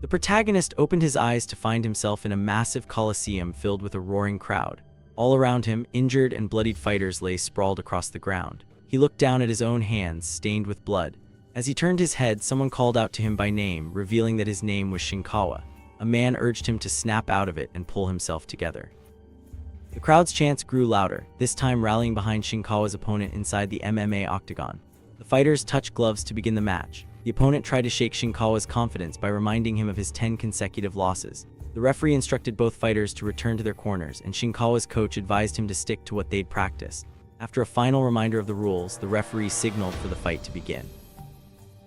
The protagonist opened his eyes to find himself in a massive coliseum filled with a roaring crowd. All around him, injured and bloodied fighters lay sprawled across the ground. He looked down at his own hands, stained with blood. As he turned his head, someone called out to him by name, revealing that his name was Shinkawa. A man urged him to snap out of it and pull himself together. The crowd's chants grew louder, this time rallying behind Shinkawa's opponent inside the MMA octagon. The fighters touched gloves to begin the match. The opponent tried to shake Shinkawa's confidence by reminding him of his 10 consecutive losses. The referee instructed both fighters to return to their corners, and Shinkawa's coach advised him to stick to what they'd practiced. After a final reminder of the rules, the referee signaled for the fight to begin.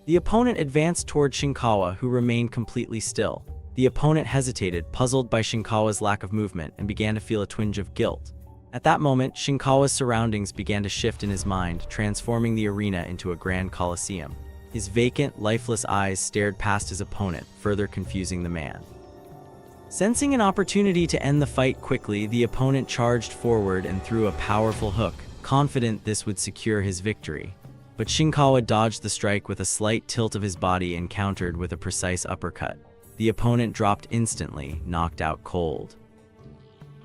The opponent advanced toward Shinkawa, who remained completely still. The opponent hesitated, puzzled by Shinkawa's lack of movement, and began to feel a twinge of guilt. At that moment, Shinkawa's surroundings began to shift in his mind, transforming the arena into a grand coliseum. His vacant, lifeless eyes stared past his opponent, further confusing the man. Sensing an opportunity to end the fight quickly, the opponent charged forward and threw a powerful hook, confident this would secure his victory. But Shinkawa dodged the strike with a slight tilt of his body and countered with a precise uppercut. The opponent dropped instantly, knocked out cold.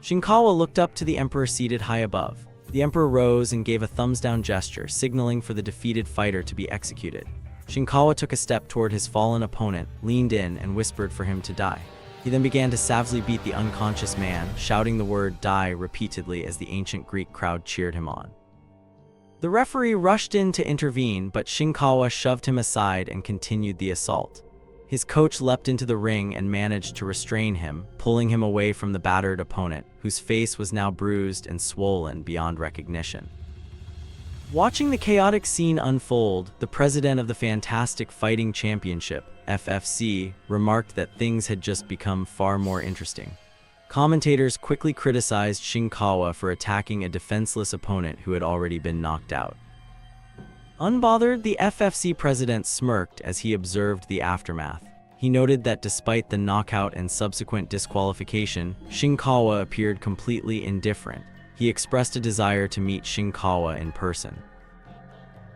Shinkawa looked up to the emperor seated high above. The emperor rose and gave a thumbs-down gesture, signaling for the defeated fighter to be executed. Shinkawa took a step toward his fallen opponent, leaned in, and whispered for him to die. He then began to savagely beat the unconscious man, shouting the word "die" repeatedly as the ancient Greek crowd cheered him on. The referee rushed in to intervene, but Shinkawa shoved him aside and continued the assault. His coach leapt into the ring and managed to restrain him, pulling him away from the battered opponent, whose face was now bruised and swollen beyond recognition. Watching the chaotic scene unfold, the president of the Fantastic Fighting Championship, FFC, remarked that things had just become far more interesting. Commentators quickly criticized Shinkawa for attacking a defenseless opponent who had already been knocked out. Unbothered, the FFC president smirked as he observed the aftermath. He noted that despite the knockout and subsequent disqualification, Shinkawa appeared completely indifferent. He expressed a desire to meet Shinkawa in person.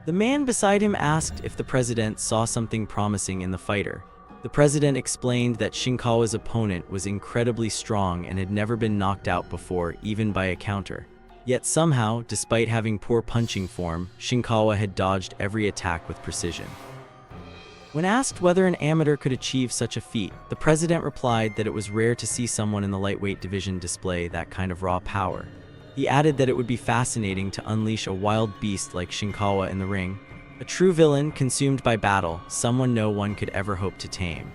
The man beside him asked if the president saw something promising in the fighter. The president explained that Shinkawa's opponent was incredibly strong and had never been knocked out before, even by a counter. Yet somehow, despite having poor punching form, Shinkawa had dodged every attack with precision. When asked whether an amateur could achieve such a feat, the president replied that it was rare to see someone in the lightweight division display that kind of raw power. He added that it would be fascinating to unleash a wild beast like Shinkawa in the ring, a true villain consumed by battle, someone no one could ever hope to tame.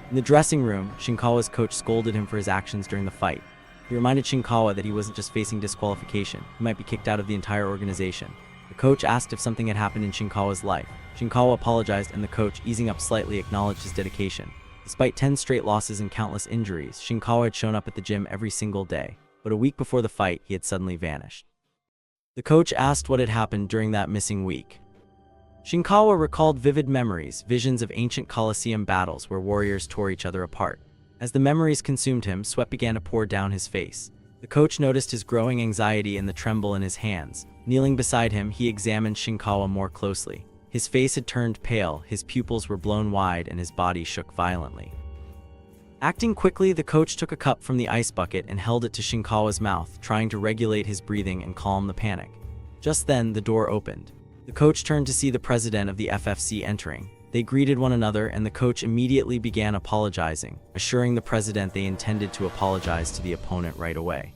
In the dressing room, Shinkawa's coach scolded him for his actions during the fight. He reminded Shinkawa that he wasn't just facing disqualification, he might be kicked out of the entire organization. The coach asked if something had happened in Shinkawa's life. Shinkawa apologized, and the coach, easing up slightly, acknowledged his dedication. Despite 10 straight losses and countless injuries, Shinkawa had shown up at the gym every single day. But a week before the fight, he had suddenly vanished. The coach asked what had happened during that missing week. Shinkawa recalled vivid memories, visions of ancient Colosseum battles where warriors tore each other apart. As the memories consumed him, sweat began to pour down his face. The coach noticed his growing anxiety and the tremble in his hands. Kneeling beside him, he examined Shinkawa more closely. His face had turned pale, his pupils were blown wide, and his body shook violently. Acting quickly, the coach took a cup from the ice bucket and held it to Shinkawa's mouth, trying to regulate his breathing and calm the panic. Just then, the door opened. The coach turned to see the president of the FFC entering. They greeted one another, and the coach immediately began apologizing, assuring the president they intended to apologize to the opponent right away.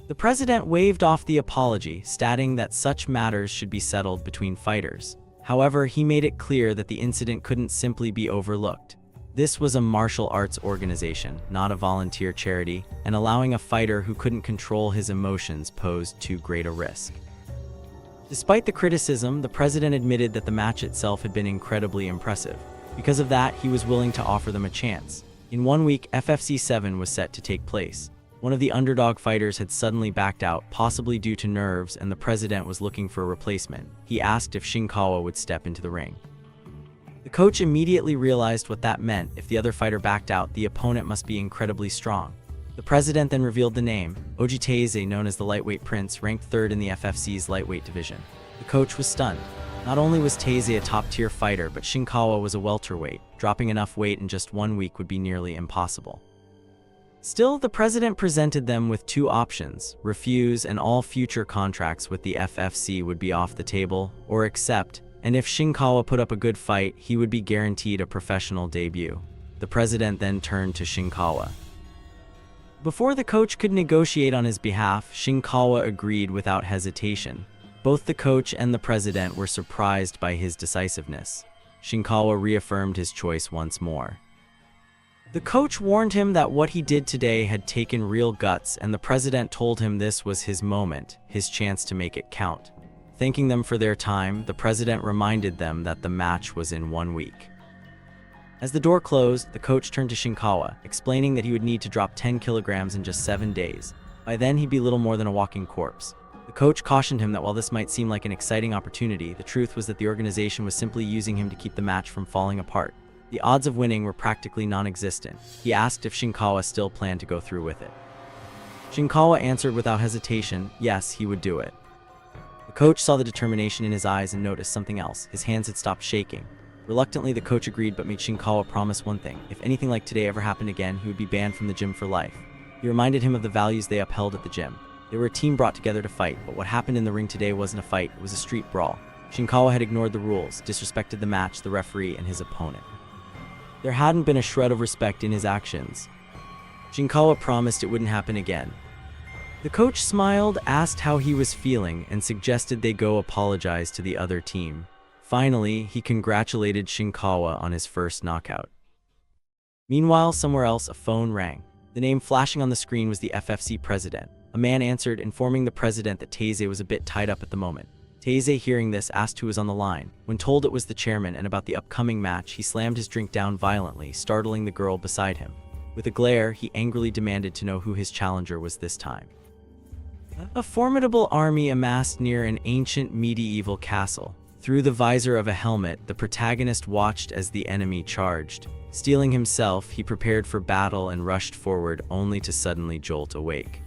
The president waved off the apology, stating that such matters should be settled between fighters. However, he made it clear that the incident couldn't simply be overlooked. This was a martial arts organization, not a volunteer charity, and allowing a fighter who couldn't control his emotions posed too great a risk. Despite the criticism, the president admitted that the match itself had been incredibly impressive. Because of that, he was willing to offer them a chance. In 1 week, FFC 7 was set to take place. One of the underdog fighters had suddenly backed out, possibly due to nerves, and the president was looking for a replacement. He asked if Shinkawa would step into the ring. The coach immediately realized what that meant. If the other fighter backed out, the opponent must be incredibly strong. The president then revealed the name, Ojiteze, known as the lightweight prince, ranked 3rd in the FFC's lightweight division. The coach was stunned. Not only was Taizai a top-tier fighter, but Shinkawa was a welterweight. Dropping enough weight in just 1 week would be nearly impossible. Still, the president presented them with 2 options: refuse and all future contracts with the FFC would be off the table, or accept, and if Shinkawa put up a good fight, he would be guaranteed a professional debut. The president then turned to Shinkawa. Before the coach could negotiate on his behalf, Shinkawa agreed without hesitation. Both the coach and the president were surprised by his decisiveness. Shinkawa reaffirmed his choice once more. The coach warned him that what he did today had taken real guts, and the president told him this was his moment, his chance to make it count. Thanking them for their time, the president reminded them that the match was in 1 week. As the door closed, the coach turned to Shinkawa, explaining that he would need to drop 10 kilograms in just 7 days. By then, he'd be little more than a walking corpse. The coach cautioned him that while this might seem like an exciting opportunity, the truth was that the organization was simply using him to keep the match from falling apart. The odds of winning were practically non-existent. He asked if Shinkawa still planned to go through with it. Shinkawa answered without hesitation, yes, he would do it. The coach saw the determination in his eyes and noticed something else. His hands had stopped shaking. Reluctantly, the coach agreed but made Shinkawa promise one thing: if anything like today ever happened again, he would be banned from the gym for life. He reminded him of the values they upheld at the gym. They were a team brought together to fight, but what happened in the ring today wasn't a fight, it was a street brawl. Shinkawa had ignored the rules, disrespected the match, the referee, and his opponent. There hadn't been a shred of respect in his actions. Shinkawa promised it wouldn't happen again. The coach smiled, asked how he was feeling, and suggested they go apologize to the other team. Finally, he congratulated Shinkawa on his first knockout. Meanwhile, somewhere else, a phone rang. The name flashing on the screen was the FFC president. A man answered, informing the president that Taizai was a bit tied up at the moment. Taizai, hearing this, asked who was on the line. When told it was the chairman and about the upcoming match, he slammed his drink down violently, startling the girl beside him. With a glare, he angrily demanded to know who his challenger was this time. A formidable army amassed near an ancient medieval castle. Through the visor of a helmet, the protagonist watched as the enemy charged. Steeling himself, he prepared for battle and rushed forward, only to suddenly jolt awake.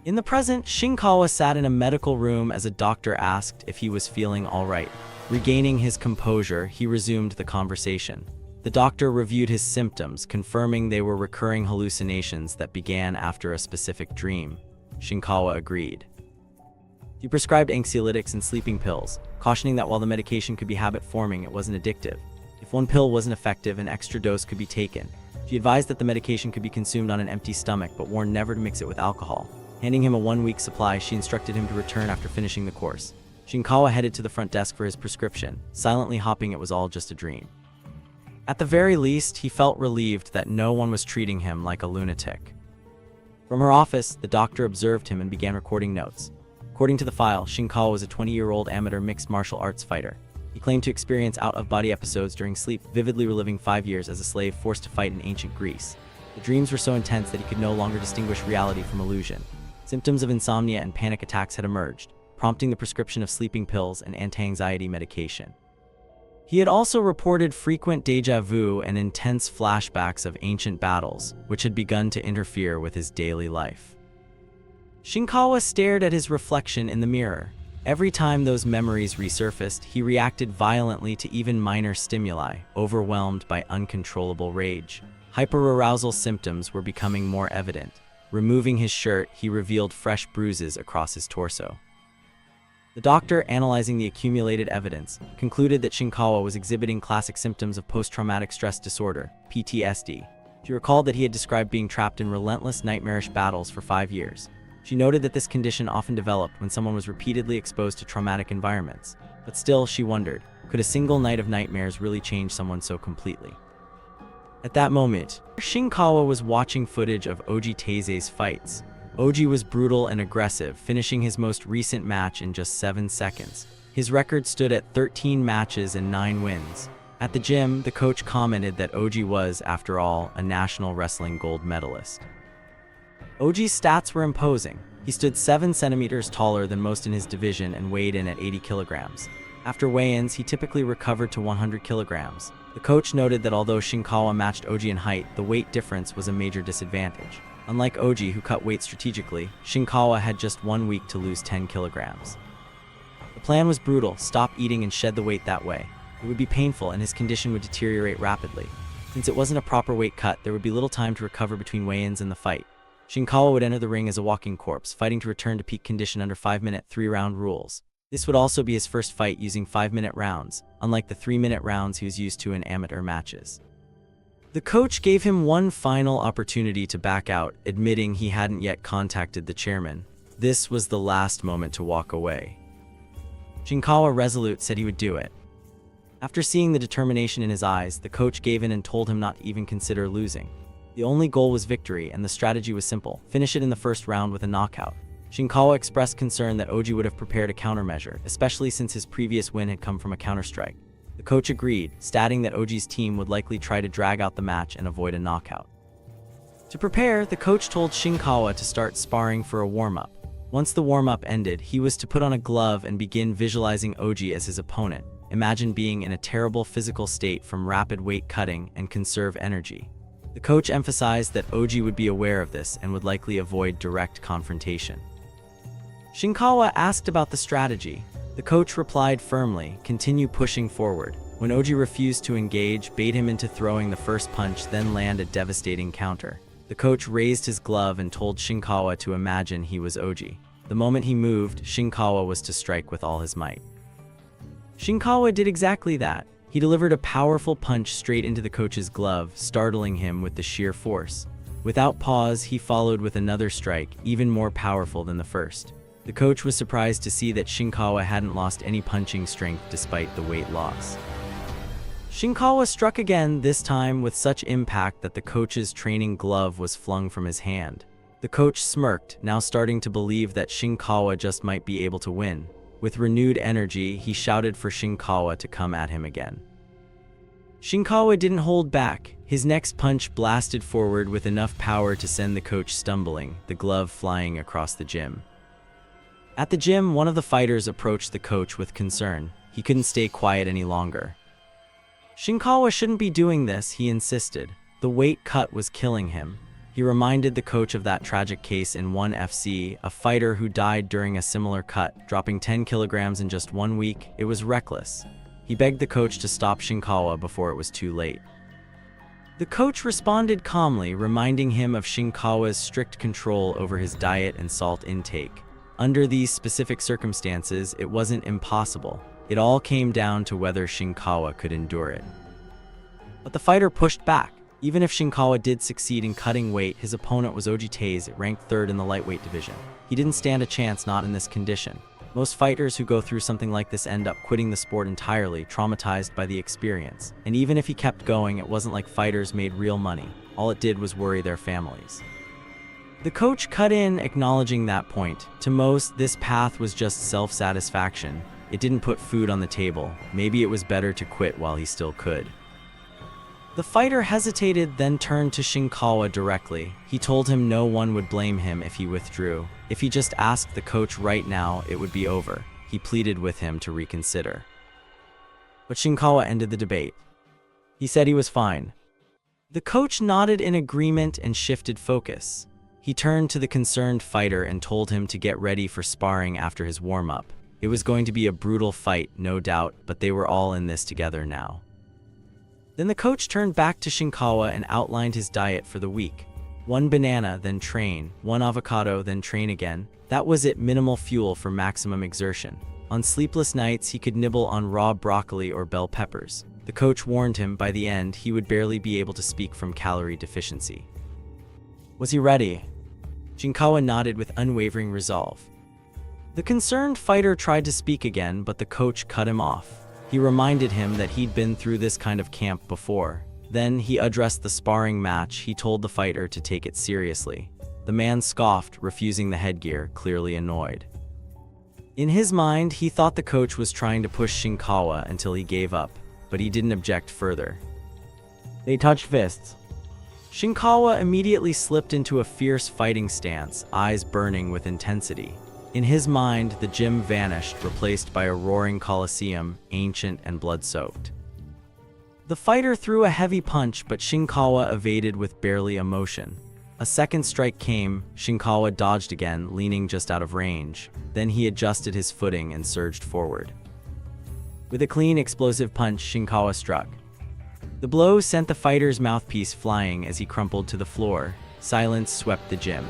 In the present, Shinkawa sat in a medical room as a doctor asked if he was feeling all right. Regaining his composure, he resumed the conversation. The doctor reviewed his symptoms, confirming they were recurring hallucinations that began after a specific dream. Shinkawa agreed. He prescribed anxiolytics and sleeping pills, cautioning that while the medication could be habit-forming, it wasn't addictive. If one pill wasn't effective, an extra dose could be taken. She advised that the medication could be consumed on an empty stomach, but warned never to mix it with alcohol. Handing him a 1-week supply, she instructed him to return after finishing the course. Shinkawa headed to the front desk for his prescription, silently hoping it was all just a dream. At the very least, he felt relieved that no one was treating him like a lunatic. From her office, the doctor observed him and began recording notes. According to the file, Shinkawa was a 20-year-old amateur mixed martial arts fighter. He claimed to experience out-of-body episodes during sleep, vividly reliving 5 years as a slave forced to fight in ancient Greece. The dreams were so intense that he could no longer distinguish reality from illusion. Symptoms of insomnia and panic attacks had emerged, prompting the prescription of sleeping pills and anti-anxiety medication. He had also reported frequent déjà vu and intense flashbacks of ancient battles, which had begun to interfere with his daily life. Shinkawa stared at his reflection in the mirror. Every time those memories resurfaced, he reacted violently to even minor stimuli, overwhelmed by uncontrollable rage. Hyperarousal symptoms were becoming more evident. Removing his shirt, he revealed fresh bruises across his torso. The doctor, analyzing the accumulated evidence, concluded that Shinkawa was exhibiting classic symptoms of post-traumatic stress disorder, PTSD. She recalled that he had described being trapped in relentless, nightmarish battles for 5 years. She noted that this condition often developed when someone was repeatedly exposed to traumatic environments. But still, she wondered, could a single night of nightmares really change someone so completely? At that moment, Shinkawa was watching footage of Oji Taizai's fights. Oji was brutal and aggressive, finishing his most recent match in just 7 seconds. His record stood at 13 matches and 9 wins. At the gym, the coach commented that Oji was, after all, a national wrestling gold medalist. Oji's stats were imposing. He stood 7 centimeters taller than most in his division and weighed in at 80 kilograms. After weigh-ins, he typically recovered to 100 kilograms. The coach noted that although Shinkawa matched Oji in height, the weight difference was a major disadvantage. Unlike Oji, who cut weight strategically, Shinkawa had just 1 week to lose 10 kilograms. The plan was brutal: stop eating and shed the weight that way. It would be painful and his condition would deteriorate rapidly. Since it wasn't a proper weight cut, there would be little time to recover between weigh-ins and the fight. Shinkawa would enter the ring as a walking corpse, fighting to return to peak condition under 5-minute 3-round rules. This would also be his first fight using 5-minute rounds, unlike the 3-minute rounds he was used to in amateur matches. The coach gave him one final opportunity to back out, admitting he hadn't yet contacted the chairman. This was the last moment to walk away. Shinkawa, resolute, said he would do it. After seeing the determination in his eyes, the coach gave in and told him not to even consider losing. The only goal was victory, and the strategy was simple: finish it in the first round with a knockout. Shinkawa expressed concern that Oji would have prepared a countermeasure, especially since his previous win had come from a counterstrike. The coach agreed, stating that Oji's team would likely try to drag out the match and avoid a knockout. To prepare, the coach told Shinkawa to start sparring for a warm-up. Once the warm-up ended, he was to put on a glove and begin visualizing Oji as his opponent. Imagine being in a terrible physical state from rapid weight cutting and conserve energy. The coach emphasized that Oji would be aware of this and would likely avoid direct confrontation. Shinkawa asked about the strategy. The coach replied firmly, continue pushing forward. When Oji refused to engage, bait him into throwing the first punch, then land a devastating counter. The coach raised his glove and told Shinkawa to imagine he was Oji. The moment he moved, Shinkawa was to strike with all his might. Shinkawa did exactly that. He delivered a powerful punch straight into the coach's glove, startling him with the sheer force. Without pause, he followed with another strike, even more powerful than the first. The coach was surprised to see that Shinkawa hadn't lost any punching strength despite the weight loss. Shinkawa struck again, this time with such impact that the coach's training glove was flung from his hand. The coach smirked, now starting to believe that Shinkawa just might be able to win. With renewed energy, he shouted for Shinkawa to come at him again. Shinkawa didn't hold back. His next punch blasted forward with enough power to send the coach stumbling, the glove flying across the gym. At the gym, one of the fighters approached the coach with concern. He couldn't stay quiet any longer. Shinkawa shouldn't be doing this, he insisted. The weight cut was killing him. He reminded the coach of that tragic case in 1FC, a fighter who died during a similar cut, dropping 10 kilograms in just 1 week. It was reckless. He begged the coach to stop Shinkawa before it was too late. The coach responded calmly, reminding him of Shinkawa's strict control over his diet and salt intake. Under these specific circumstances, it wasn't impossible. It all came down to whether Shinkawa could endure it. But the fighter pushed back. Even if Shinkawa did succeed in cutting weight, his opponent was Oji Taze, ranked 3rd in the lightweight division. He didn't stand a chance, not in this condition. Most fighters who go through something like this end up quitting the sport entirely, traumatized by the experience. And even if he kept going, it wasn't like fighters made real money. All it did was worry their families. The coach cut in, acknowledging that point. To most, this path was just self-satisfaction. It didn't put food on the table. Maybe it was better to quit while he still could. The fighter hesitated, then turned to Shinkawa directly. He told him no one would blame him if he withdrew. If he just asked the coach right now, it would be over. He pleaded with him to reconsider. But Shinkawa ended the debate. He said he was fine. The coach nodded in agreement and shifted focus. He turned to the concerned fighter and told him to get ready for sparring after his warm-up. It was going to be a brutal fight, no doubt, but they were all in this together now. Then the coach turned back to Shinkawa and outlined his diet for the week. 1 banana, then train. 1 avocado, then train again. That was it, minimal fuel for maximum exertion. On sleepless nights, he could nibble on raw broccoli or bell peppers. The coach warned him by the end he would barely be able to speak from calorie deficiency. Was he ready? Shinkawa nodded with unwavering resolve. The concerned fighter tried to speak again, but the coach cut him off. He reminded him that he'd been through this kind of camp before. Then he addressed the sparring match. He told the fighter to take it seriously. The man scoffed, refusing the headgear, clearly annoyed. In his mind, he thought the coach was trying to push Shinkawa until he gave up, but he didn't object further. They touched fists. Shinkawa immediately slipped into a fierce fighting stance, eyes burning with intensity. In his mind, the gym vanished, replaced by a roaring coliseum, ancient and blood-soaked. The fighter threw a heavy punch, but Shinkawa evaded with barely a motion. A second strike came. Shinkawa dodged again, leaning just out of range. Then he adjusted his footing and surged forward. With a clean, explosive punch, Shinkawa struck. The blow sent the fighter's mouthpiece flying as he crumpled to the floor. Silence swept the gym.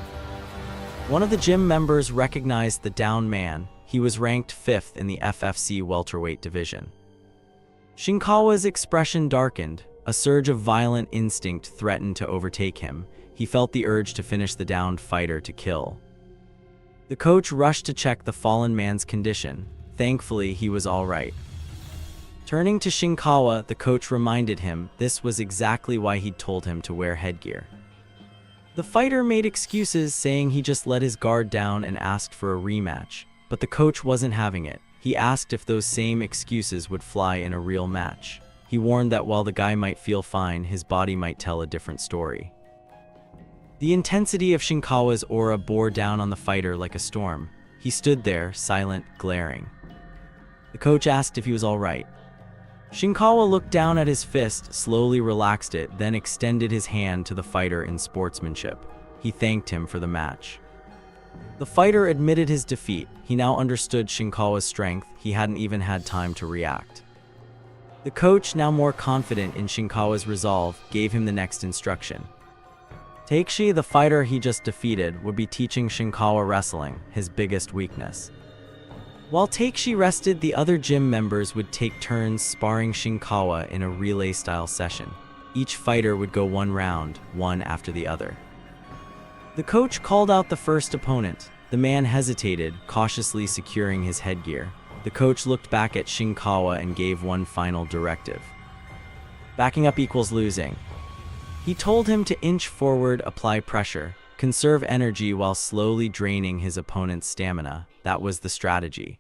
One of the gym members recognized the downed man. He was ranked 5th in the FFC welterweight division. Shinkawa's expression darkened. A surge of violent instinct threatened to overtake him. He felt the urge to finish the downed fighter to kill. The coach rushed to check the fallen man's condition. Thankfully, he was all right. Turning to Shinkawa, the coach reminded him this was exactly why he'd told him to wear headgear. The fighter made excuses, saying he just let his guard down and asked for a rematch, but the coach wasn't having it. He asked if those same excuses would fly in a real match. He warned that while the guy might feel fine, his body might tell a different story. The intensity of Shinkawa's aura bore down on the fighter like a storm. He stood there, silent, glaring. The coach asked if he was all right. Shinkawa looked down at his fist, slowly relaxed it, then extended his hand to the fighter in sportsmanship. He thanked him for the match. The fighter admitted his defeat. He now understood Shinkawa's strength. He hadn't even had time to react. The coach, now more confident in Shinkawa's resolve, gave him the next instruction. Takeshi, the fighter he just defeated, would be teaching Shinkawa wrestling, his biggest weakness. While Takeshi rested, the other gym members would take turns sparring Shinkawa in a relay-style session. Each fighter would go one round, one after the other. The coach called out the first opponent. The man hesitated, cautiously securing his headgear. The coach looked back at Shinkawa and gave one final directive. Backing up equals losing. He told him to inch forward, apply pressure, conserve energy while slowly draining his opponent's stamina. That was the strategy.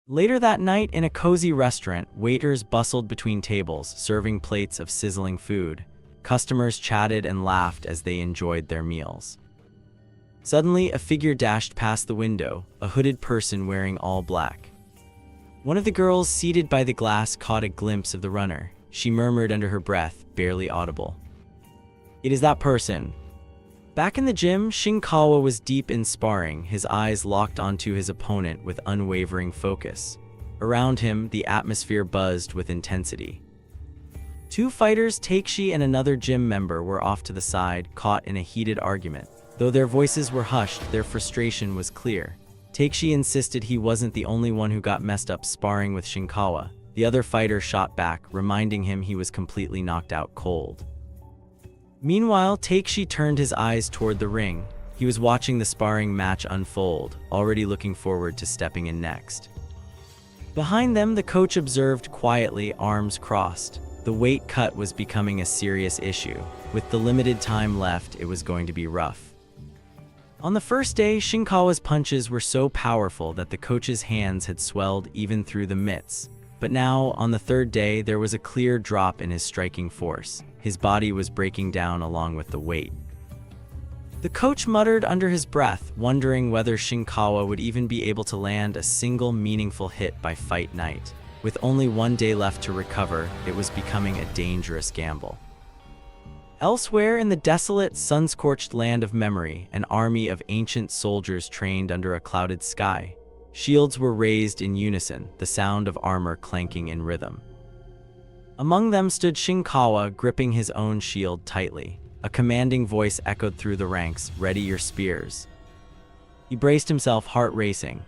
Later that night, in a cozy restaurant, waiters bustled between tables, serving plates of sizzling food. Customers chatted and laughed as they enjoyed their meals. Suddenly, a figure dashed past the window, a hooded person wearing all black. One of the girls seated by the glass caught a glimpse of the runner. She murmured under her breath, barely audible, "It is that person." Back in the gym, Shinkawa was deep in sparring, his eyes locked onto his opponent with unwavering focus. Around him, the atmosphere buzzed with intensity. Two fighters, Takeshi and another gym member, were off to the side, caught in a heated argument. Though their voices were hushed, their frustration was clear. Takeshi insisted he wasn't the only one who got messed up sparring with Shinkawa. The other fighter shot back, reminding him he was completely knocked out cold. Meanwhile, Takeshi turned his eyes toward the ring. He was watching the sparring match unfold, already looking forward to stepping in next. Behind them, the coach observed quietly, arms crossed. The weight cut was becoming a serious issue. With the limited time left, it was going to be rough. On the first day, Shinkawa's punches were so powerful that the coach's hands had swelled even through the mitts. But now, on the third day, there was a clear drop in his striking force. His body was breaking down along with the weight. The coach muttered under his breath, wondering whether Shinkawa would even be able to land a single meaningful hit by fight night. With only one day left to recover, it was becoming a dangerous gamble. Elsewhere in the desolate, sun-scorched land of memory, an army of ancient soldiers trained under a clouded sky. Shields were raised in unison, the sound of armor clanking in rhythm. Among them stood Shinkawa, gripping his own shield tightly. A commanding voice echoed through the ranks, "Ready your spears." He braced himself, heart racing.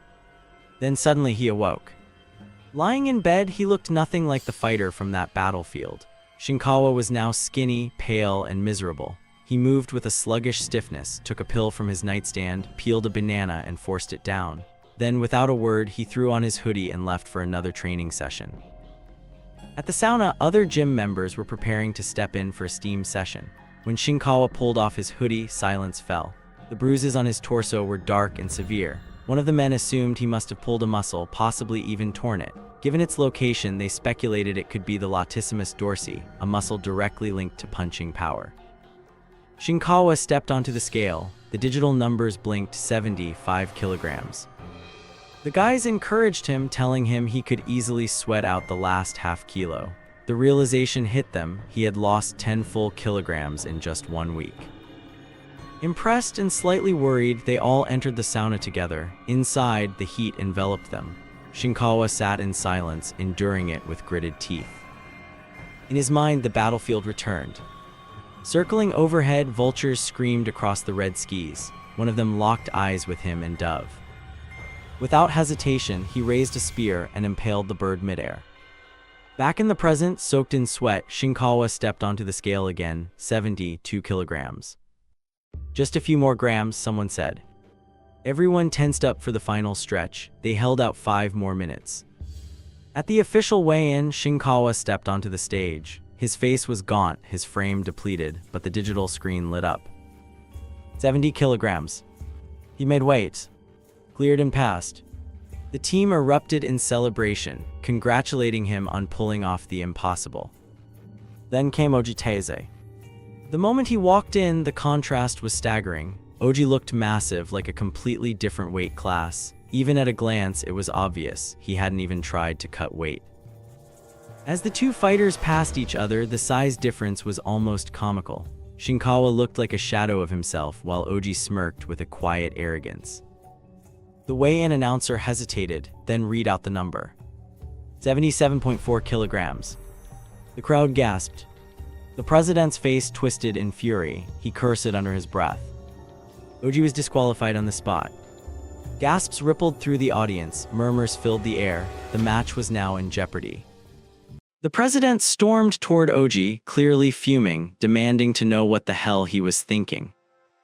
Then suddenly he awoke. Lying in bed, he looked nothing like the fighter from that battlefield. Shinkawa was now skinny, pale, and miserable. He moved with a sluggish stiffness, took a pill from his nightstand, peeled a banana, and forced it down. Then, without a word, he threw on his hoodie and left for another training session. At the sauna, other gym members were preparing to step in for a steam session. When Shinkawa pulled off his hoodie, silence fell. The bruises on his torso were dark and severe. One of the men assumed he must have pulled a muscle, possibly even torn it. Given its location, they speculated it could be the latissimus dorsi, a muscle directly linked to punching power. Shinkawa stepped onto the scale. The digital numbers blinked: 75 kilograms. The guys encouraged him, telling him he could easily sweat out the last half kilo. The realization hit them: he had lost 10 full kilograms in just 1 week. Impressed and slightly worried, they all entered the sauna together. Inside, the heat enveloped them. Shinkawa sat in silence, enduring it with gritted teeth. In his mind, the battlefield returned. Circling overhead, vultures screamed across the red skis. One of them locked eyes with him and Dove. Without hesitation, he raised a spear and impaled the bird midair. Back in the present, soaked in sweat, Shinkawa stepped onto the scale again, 72 kilograms. Just a few more grams, someone said. Everyone tensed up for the final stretch. They held out 5 more minutes. At the official weigh-in, Shinkawa stepped onto the stage. His face was gaunt, his frame depleted, but the digital screen lit up. 70 kilograms. He made weight. Cleared and passed. The team erupted in celebration, congratulating him on pulling off the impossible. Then came Ojiteze. The moment he walked in, the contrast was staggering. Oji looked massive, like a completely different weight class. Even at a glance, it was obvious he hadn't even tried to cut weight. As the two fighters passed each other, the size difference was almost comical. Shinkawa looked like a shadow of himself, while Oji smirked with a quiet arrogance. The weigh-in announcer hesitated, then read out the number. 77.4 kilograms. The crowd gasped. The president's face twisted in fury. He cursed under his breath. Oji was disqualified on the spot. Gasps rippled through the audience, murmurs filled the air. The match was now in jeopardy. The president stormed toward Oji, clearly fuming, demanding to know what the hell he was thinking.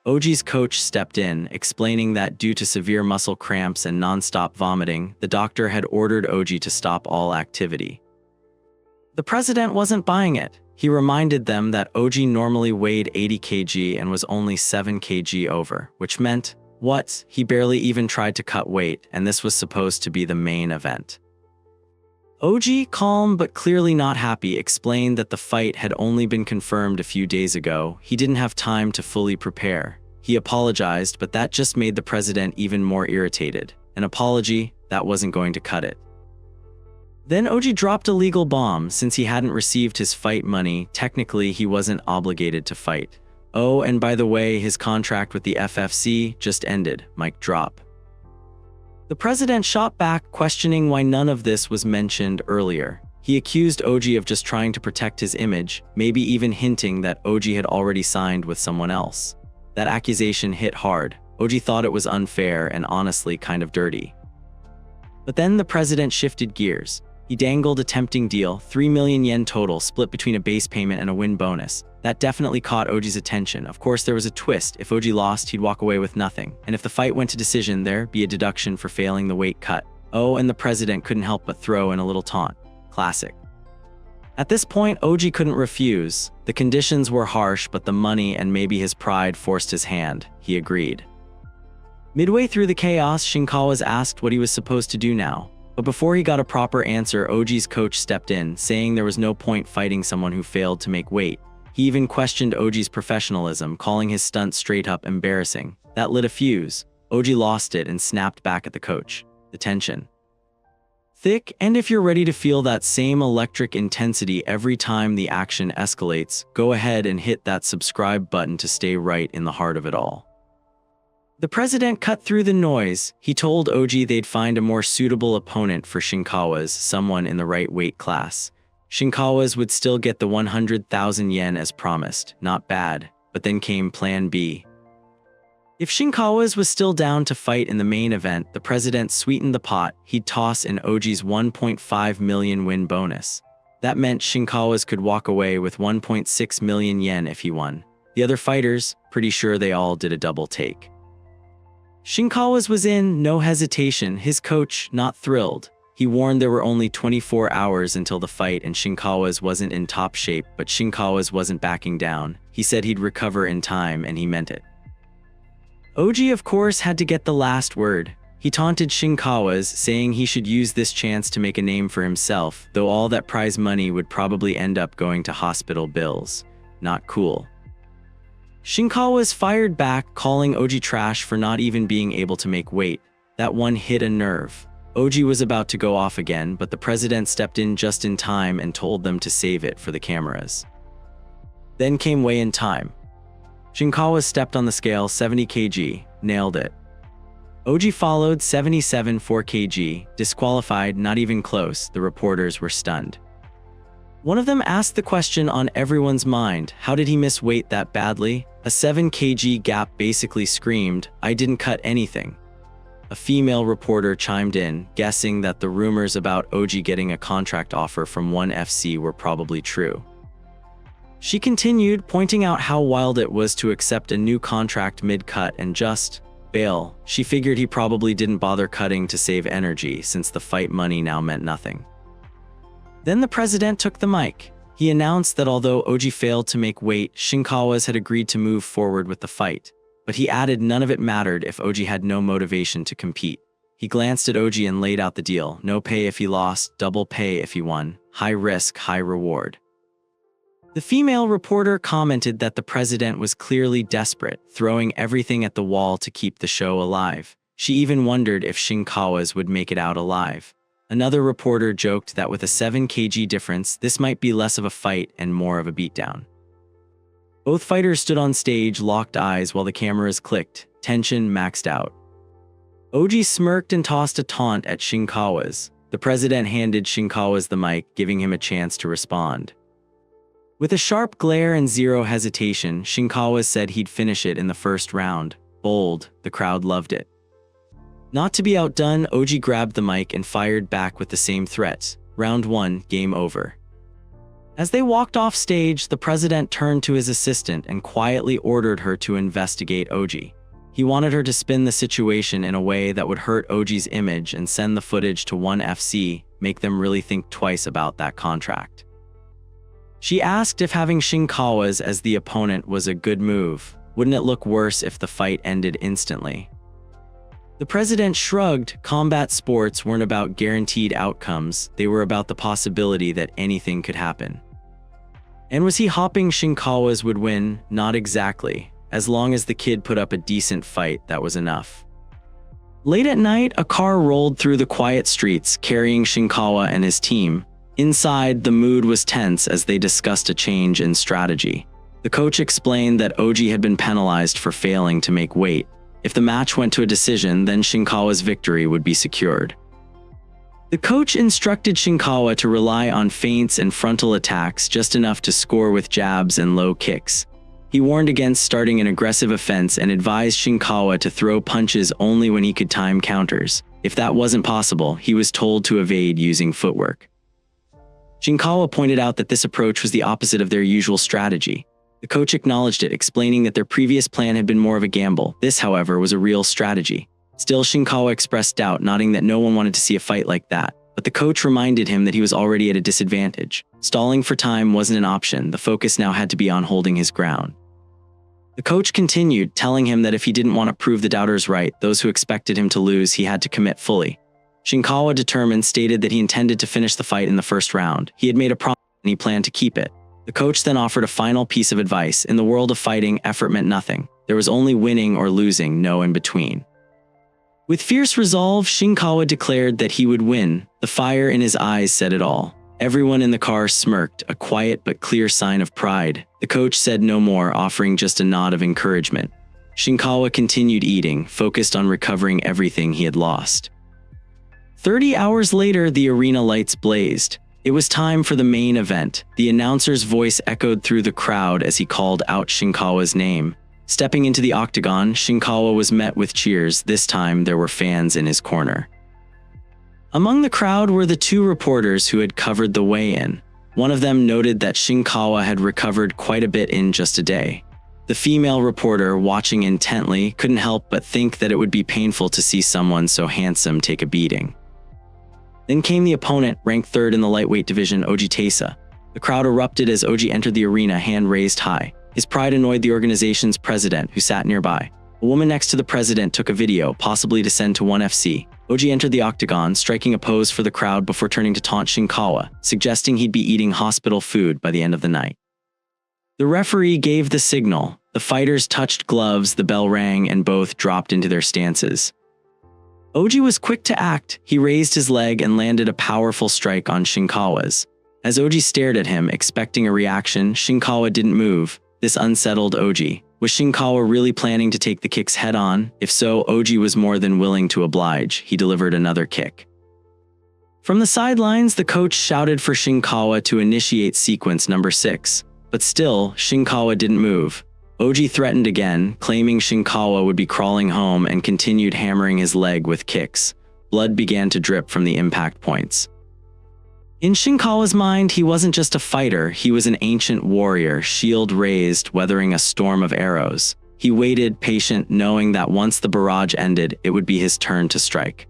Oji's coach stepped in, explaining that due to severe muscle cramps and non-stop vomiting, the doctor had ordered Oji to stop all activity. The president wasn't buying it. He reminded them that Oji normally weighed 80 kg and was only 7 kg over, which meant, what? He barely even tried to cut weight, and this was supposed to be the main event. Oji, calm but clearly not happy, explained that the fight had only been confirmed a few days ago. He didn't have time to fully prepare. He apologized, but that just made the president even more irritated. An apology, that wasn't going to cut it. Then Oji dropped a legal bomb. Since he hadn't received his fight money, technically he wasn't obligated to fight. Oh, and by the way, his contract with the FFC just ended. Mic drop. The president shot back, questioning why none of this was mentioned earlier. He accused Oji of just trying to protect his image, maybe even hinting that Oji had already signed with someone else. That accusation hit hard. Oji thought it was unfair and honestly kind of dirty. But then the president shifted gears. He dangled a tempting deal, 3 million yen total, split between a base payment and a win bonus. That definitely caught Oji's attention. Of course, there was a twist. If Oji lost, he'd walk away with nothing. And if the fight went to decision, there'd be a deduction for failing the weight cut. Oh, and the president couldn't help but throw in a little taunt. Classic. At this point, Oji couldn't refuse. The conditions were harsh, but the money and maybe his pride forced his hand. He agreed. Midway through the chaos, Shinkawa asked what he was supposed to do now. But before he got a proper answer, Oji's coach stepped in, saying there was no point fighting someone who failed to make weight. He even questioned Oji's professionalism, calling his stunt straight up embarrassing. That lit a fuse. Oji lost it and snapped back at the coach. The tension. Thick, and if you're ready to feel that same electric intensity every time the action escalates, go ahead and hit that subscribe button to stay right in the heart of it all. The president cut through the noise. He told Oji they'd find a more suitable opponent for Shinkawas, someone in the right weight class. Shinkawas would still get the 100,000 yen as promised. Not bad. But then came Plan B. If Shinkawas was still down to fight in the main event, the president sweetened the pot. He'd toss in Oji's 1.5 million win bonus. That meant Shinkawas could walk away with 1.6 million yen if he won. The other fighters, pretty sure they all did a double take. Shinkawas was in, no hesitation. His coach, not thrilled. He warned there were only 24 hours until the fight and Shinkawas wasn't in top shape, but Shinkawas wasn't backing down. He said he'd recover in time, and he meant it. Oji, of course, had to get the last word. He taunted Shinkawas, saying he should use this chance to make a name for himself, though all that prize money would probably end up going to hospital bills. Not cool. Shinkawas fired back, calling Oji trash for not even being able to make weight. That one hit a nerve. Oji was about to go off again, but the president stepped in just in time and told them to save it for the cameras. Then came weigh-in time. Shinkawa stepped on the scale 70 kg, nailed it. Oji followed 77 4 kg, disqualified, not even close. The reporters were stunned. One of them asked the question on everyone's mind, how did he miss weight that badly? A 7 kg gap basically screamed, I didn't cut anything. A female reporter chimed in, guessing that the rumors about Oji getting a contract offer from ONE FC were probably true. She continued, pointing out how wild it was to accept a new contract mid-cut and just bail. She figured he probably didn't bother cutting to save energy since the fight money now meant nothing. Then the president took the mic. He announced that although Oji failed to make weight, Shinkawas had agreed to move forward with the fight. But he added none of it mattered if Oji had no motivation to compete. He glanced at Oji and laid out the deal. No pay if he lost, double pay if he won. High risk, high reward. The female reporter commented that the president was clearly desperate, throwing everything at the wall to keep the show alive. She even wondered if Shinkawas would make it out alive. Another reporter joked that with a 7 kg difference, this might be less of a fight and more of a beatdown. Both fighters stood on stage, locked eyes while the cameras clicked, tension maxed out. Oji smirked and tossed a taunt at Shinkawas. The president handed Shinkawas the mic, giving him a chance to respond. With a sharp glare and zero hesitation, Shinkawas said he'd finish it in the first round. Bold, the crowd loved it. Not to be outdone, Oji grabbed the mic and fired back with the same threats. Round 1, game over. As they walked off stage, the president turned to his assistant and quietly ordered her to investigate Oji. He wanted her to spin the situation in a way that would hurt Oji's image and send the footage to ONE FC, make them really think twice about that contract. She asked if having Shinkawas as the opponent was a good move. Wouldn't it look worse if the fight ended instantly? The president shrugged. Combat sports weren't about guaranteed outcomes, they were about the possibility that anything could happen. And was he hoping Shinkawas would win? Not exactly. As long as the kid put up a decent fight, that was enough. Late at night, a car rolled through the quiet streets, carrying Shinkawa and his team. Inside, the mood was tense as they discussed a change in strategy. The coach explained that Oji had been penalized for failing to make weight. If the match went to a decision, then Shinkawa's victory would be secured. The coach instructed Shinkawa to rely on feints and frontal attacks, just enough to score with jabs and low kicks. He warned against starting an aggressive offense and advised Shinkawa to throw punches only when he could time counters. If that wasn't possible, he was told to evade using footwork. Shinkawa pointed out that this approach was the opposite of their usual strategy. The coach acknowledged it, explaining that their previous plan had been more of a gamble. This, however, was a real strategy. Still, Shinkawa expressed doubt, noting that no one wanted to see a fight like that. But the coach reminded him that he was already at a disadvantage. Stalling for time wasn't an option. The focus now had to be on holding his ground. The coach continued, telling him that if he didn't want to prove the doubters right, those who expected him to lose, he had to commit fully. Shinkawa, determined, stated that he intended to finish the fight in the first round. He had made a promise and he planned to keep it. The coach then offered a final piece of advice. In the world of fighting, effort meant nothing. There was only winning or losing, no in between. With fierce resolve, Shinkawa declared that he would win. The fire in his eyes said it all. Everyone in the car smirked, a quiet but clear sign of pride. The coach said no more, offering just a nod of encouragement. Shinkawa continued eating, focused on recovering everything he had lost. 30 hours later, the arena lights blazed. It was time for the main event. The announcer's voice echoed through the crowd as he called out Shinkawa's name. Stepping into the octagon, Shinkawa was met with cheers. This time, there were fans in his corner. Among the crowd were the two reporters who had covered the weigh-in. One of them noted that Shinkawa had recovered quite a bit in just a day. The female reporter, watching intently, couldn't help but think that it would be painful to see someone so handsome take a beating. Then came the opponent, ranked 3rd in the lightweight division, Oji Tesa. The crowd erupted as Oji entered the arena, hand raised high. His pride annoyed the organization's president, who sat nearby. A woman next to the president took a video, possibly to send to ONE FC. Oji entered the octagon, striking a pose for the crowd before turning to taunt Shinkawa, suggesting he'd be eating hospital food by the end of the night. The referee gave the signal. The fighters touched gloves, the bell rang, and both dropped into their stances. Oji was quick to act. He raised his leg and landed a powerful strike on Shinkawa's. As Oji stared at him, expecting a reaction, Shinkawa didn't move. This unsettled Oji. Was Shinkawa really planning to take the kicks head-on? If so, Oji was more than willing to oblige. He delivered another kick. From the sidelines, the coach shouted for Shinkawa to initiate sequence number 6. But still, Shinkawa didn't move. Oji threatened again, claiming Shinkawa would be crawling home, and continued hammering his leg with kicks. Blood began to drip from the impact points. In Shinkawa's mind, he wasn't just a fighter, he was an ancient warrior, shield raised, weathering a storm of arrows. He waited, patient, knowing that once the barrage ended, it would be his turn to strike.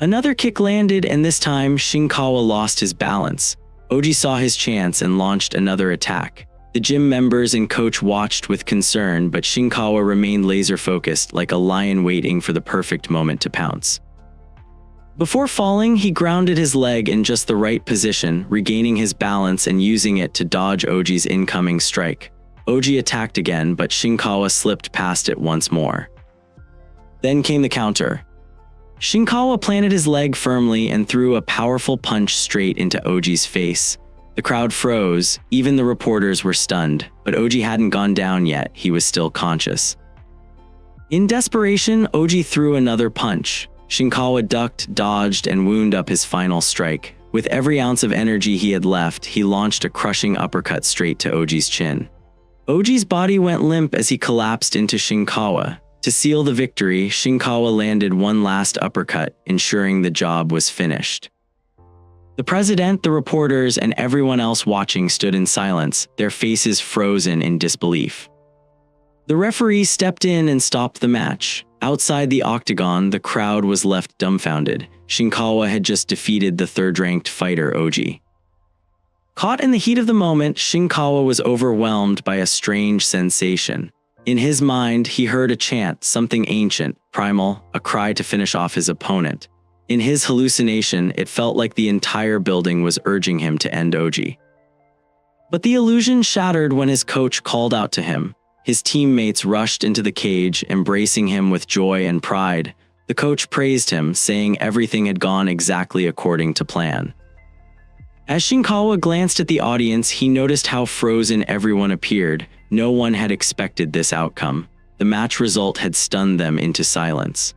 Another kick landed, and this time, Shinkawa lost his balance. Oji saw his chance and launched another attack. The gym members and coach watched with concern, but Shinkawa remained laser-focused, like a lion waiting for the perfect moment to pounce. Before falling, he grounded his leg in just the right position, regaining his balance and using it to dodge Oji's incoming strike. Oji attacked again, but Shinkawa slipped past it once more. Then came the counter. Shinkawa planted his leg firmly and threw a powerful punch straight into Oji's face. The crowd froze, even the reporters were stunned, but Oji hadn't gone down yet, he was still conscious. In desperation, Oji threw another punch. Shinkawa ducked, dodged, and wound up his final strike. With every ounce of energy he had left, he launched a crushing uppercut straight to Oji's chin. Oji's body went limp as he collapsed into Shinkawa. To seal the victory, Shinkawa landed one last uppercut, ensuring the job was finished. The president, the reporters, and everyone else watching stood in silence, their faces frozen in disbelief. The referee stepped in and stopped the match. Outside the octagon, the crowd was left dumbfounded. Shinkawa had just defeated the third-ranked fighter Oji. Caught in the heat of the moment, Shinkawa was overwhelmed by a strange sensation. In his mind, he heard a chant, something ancient, primal, a cry to finish off his opponent. In his hallucination, it felt like the entire building was urging him to end Oji. But the illusion shattered when his coach called out to him. His teammates rushed into the cage, embracing him with joy and pride. The coach praised him, saying everything had gone exactly according to plan. As Shinkawa glanced at the audience, he noticed how frozen everyone appeared. No one had expected this outcome. The match result had stunned them into silence.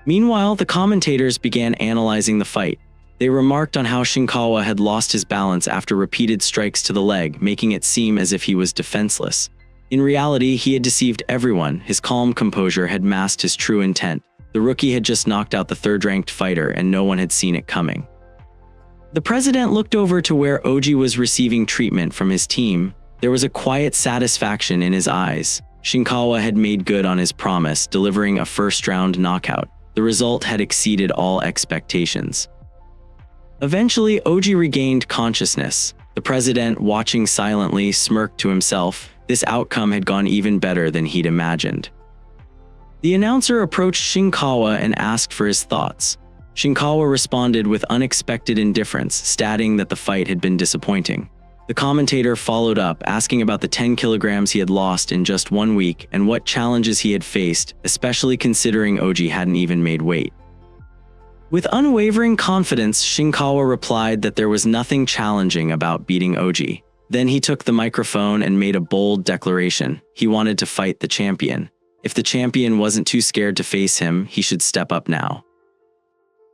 Meanwhile, the commentators began analyzing the fight. They remarked on how Shinkawa had lost his balance after repeated strikes to the leg, making it seem as if he was defenseless. In reality, he had deceived everyone. His calm composure had masked his true intent. The rookie had just knocked out the third-ranked fighter, and no one had seen it coming. The president looked over to where Oji was receiving treatment from his team. There was a quiet satisfaction in his eyes. Shinkawa had made good on his promise, delivering a first-round knockout. The result had exceeded all expectations. Eventually, Oji regained consciousness. The president, watching silently, smirked to himself. This outcome had gone even better than he'd imagined. The announcer approached Shinkawa and asked for his thoughts. Shinkawa responded with unexpected indifference, stating that the fight had been disappointing. The commentator followed up, asking about the 10 kilograms he had lost in just 1 week and what challenges he had faced, especially considering Oji hadn't even made weight. With unwavering confidence, Shinkawa replied that there was nothing challenging about beating Oji. Then he took the microphone and made a bold declaration. He wanted to fight the champion. If the champion wasn't too scared to face him, he should step up now.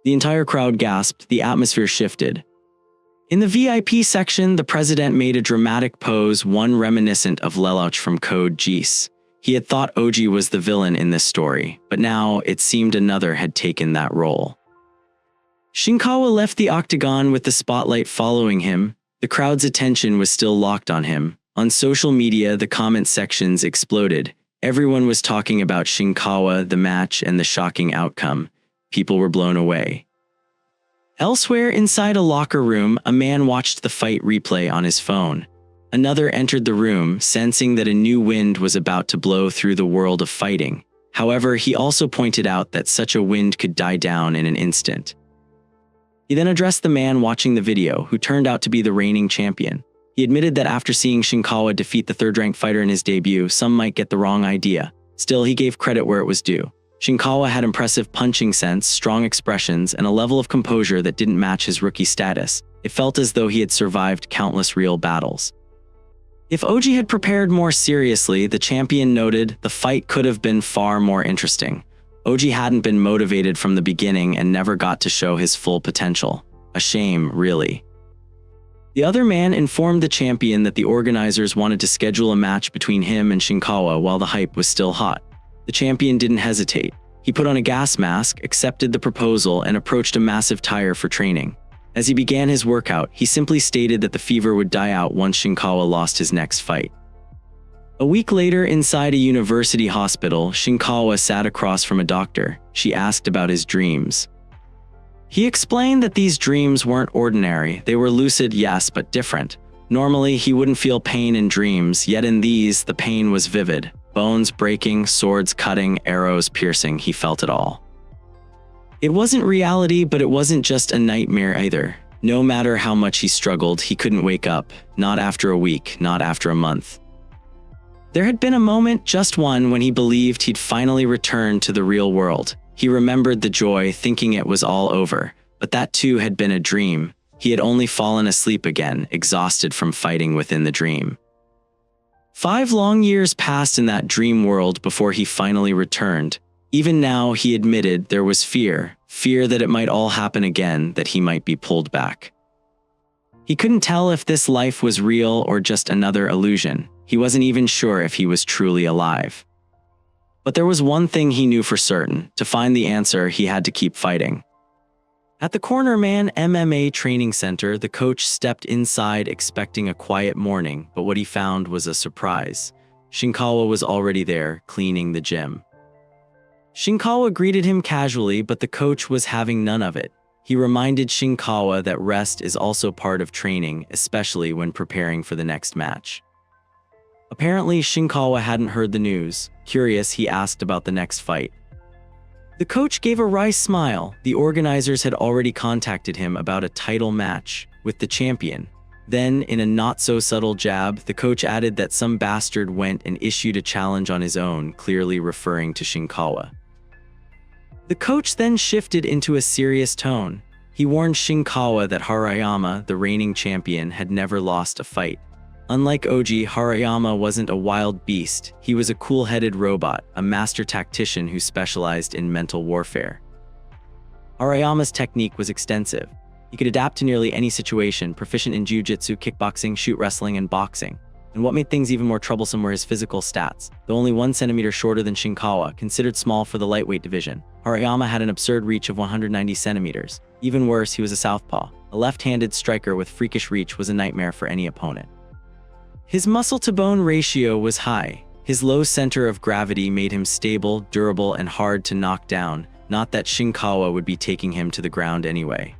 The entire crowd gasped. The atmosphere shifted. In the VIP section, the president made a dramatic pose, one reminiscent of Lelouch from Code Geass. He had thought Oji was the villain in this story, but now it seemed another had taken that role. Shinkawa left the octagon with the spotlight following him. The crowd's attention was still locked on him. On social media, the comment sections exploded. Everyone was talking about Shinkawa, the match, and the shocking outcome. People were blown away. Elsewhere, inside a locker room, a man watched the fight replay on his phone. Another entered the room, sensing that a new wind was about to blow through the world of fighting. However, he also pointed out that such a wind could die down in an instant. He then addressed the man watching the video, who turned out to be the reigning champion. He admitted that after seeing Shinkawa defeat the third-ranked fighter in his debut, some might get the wrong idea. Still, he gave credit where it was due. Shinkawa had impressive punching sense, strong expressions, and a level of composure that didn't match his rookie status. It felt as though he had survived countless real battles. If Oji had prepared more seriously, the champion noted, the fight could have been far more interesting. Oji hadn't been motivated from the beginning and never got to show his full potential. A shame, really. The other man informed the champion that the organizers wanted to schedule a match between him and Shinkawa while the hype was still hot. The champion didn't hesitate. He put on a gas mask, accepted the proposal, and approached a massive tire for training. As he began his workout, he simply stated that the fever would die out once Shinkawa lost his next fight. A week later, inside a university hospital, Shinkawa sat across from a doctor. She asked about his dreams. He explained that these dreams weren't ordinary. They were lucid, yes, but different. Normally, he wouldn't feel pain in dreams, yet in these, the pain was vivid. Bones breaking, swords cutting, arrows piercing, he felt it all. It wasn't reality, but it wasn't just a nightmare either. No matter how much he struggled, he couldn't wake up. Not after a week, not after a month. There had been a moment, just one, when he believed he'd finally returned to the real world. He remembered the joy, thinking it was all over. But that too had been a dream. He had only fallen asleep again, exhausted from fighting within the dream. 5 long years passed in that dream world before he finally returned. Even now, he admitted there was fear that it might all happen again, that he might be pulled back. He couldn't tell if this life was real or just another illusion. He wasn't even sure if he was truly alive. But there was one thing he knew for certain. To find the answer, he had to keep fighting. At the Corner Man MMA training center, the coach stepped inside expecting a quiet morning, but what he found was a surprise. Shinkawa was already there, cleaning the gym. Shinkawa greeted him casually, but the coach was having none of it. He reminded Shinkawa that rest is also part of training, especially when preparing for the next match. Apparently, Shinkawa hadn't heard the news. Curious, he asked about the next fight. The coach gave a wry smile. The organizers had already contacted him about a title match with the champion. Then, in a not-so-subtle jab, the coach added that some bastard went and issued a challenge on his own, clearly referring to Shinkawa. The coach then shifted into a serious tone. He warned Shinkawa that Harayama, the reigning champion, had never lost a fight. Unlike Oji, Harayama wasn't a wild beast. He was a cool-headed robot, a master tactician who specialized in mental warfare. Harayama's technique was extensive. He could adapt to nearly any situation, proficient in jiu-jitsu, kickboxing, shoot wrestling, and boxing. And what made things even more troublesome were his physical stats. Though only 1 centimeter shorter than Shinkawa, considered small for the lightweight division, Harayama had an absurd reach of 190 centimeters. Even worse, he was a southpaw. A left-handed striker with freakish reach was a nightmare for any opponent. His muscle-to-bone ratio was high. His low center of gravity made him stable, durable, and hard to knock down, not that Shinkawa would be taking him to the ground anyway.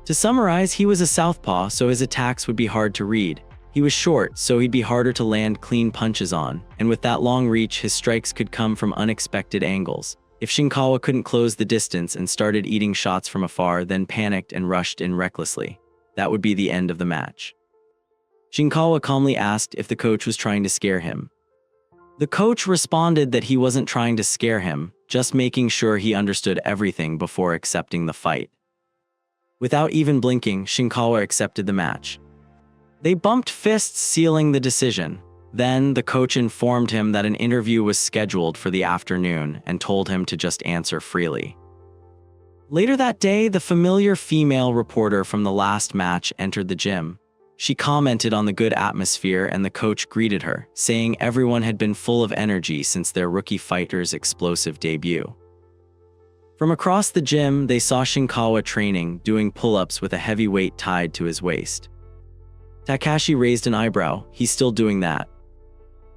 To summarize, he was a southpaw, so his attacks would be hard to read. He was short, so he'd be harder to land clean punches on, and with that long reach, his strikes could come from unexpected angles. If Shinkawa couldn't close the distance and started eating shots from afar, then panicked and rushed in recklessly, that would be the end of the match. Shinkawa calmly asked if the coach was trying to scare him. The coach responded that he wasn't trying to scare him, just making sure he understood everything before accepting the fight. Without even blinking, Shinkawa accepted the match. They bumped fists, sealing the decision. Then, the coach informed him that an interview was scheduled for the afternoon and told him to just answer freely. Later that day, the familiar female reporter from the last match entered the gym. She commented on the good atmosphere and the coach greeted her, saying everyone had been full of energy since their rookie fighter's explosive debut. From across the gym, they saw Shinkawa training, doing pull-ups with a heavy weight tied to his waist. Takashi raised an eyebrow. He's still doing that.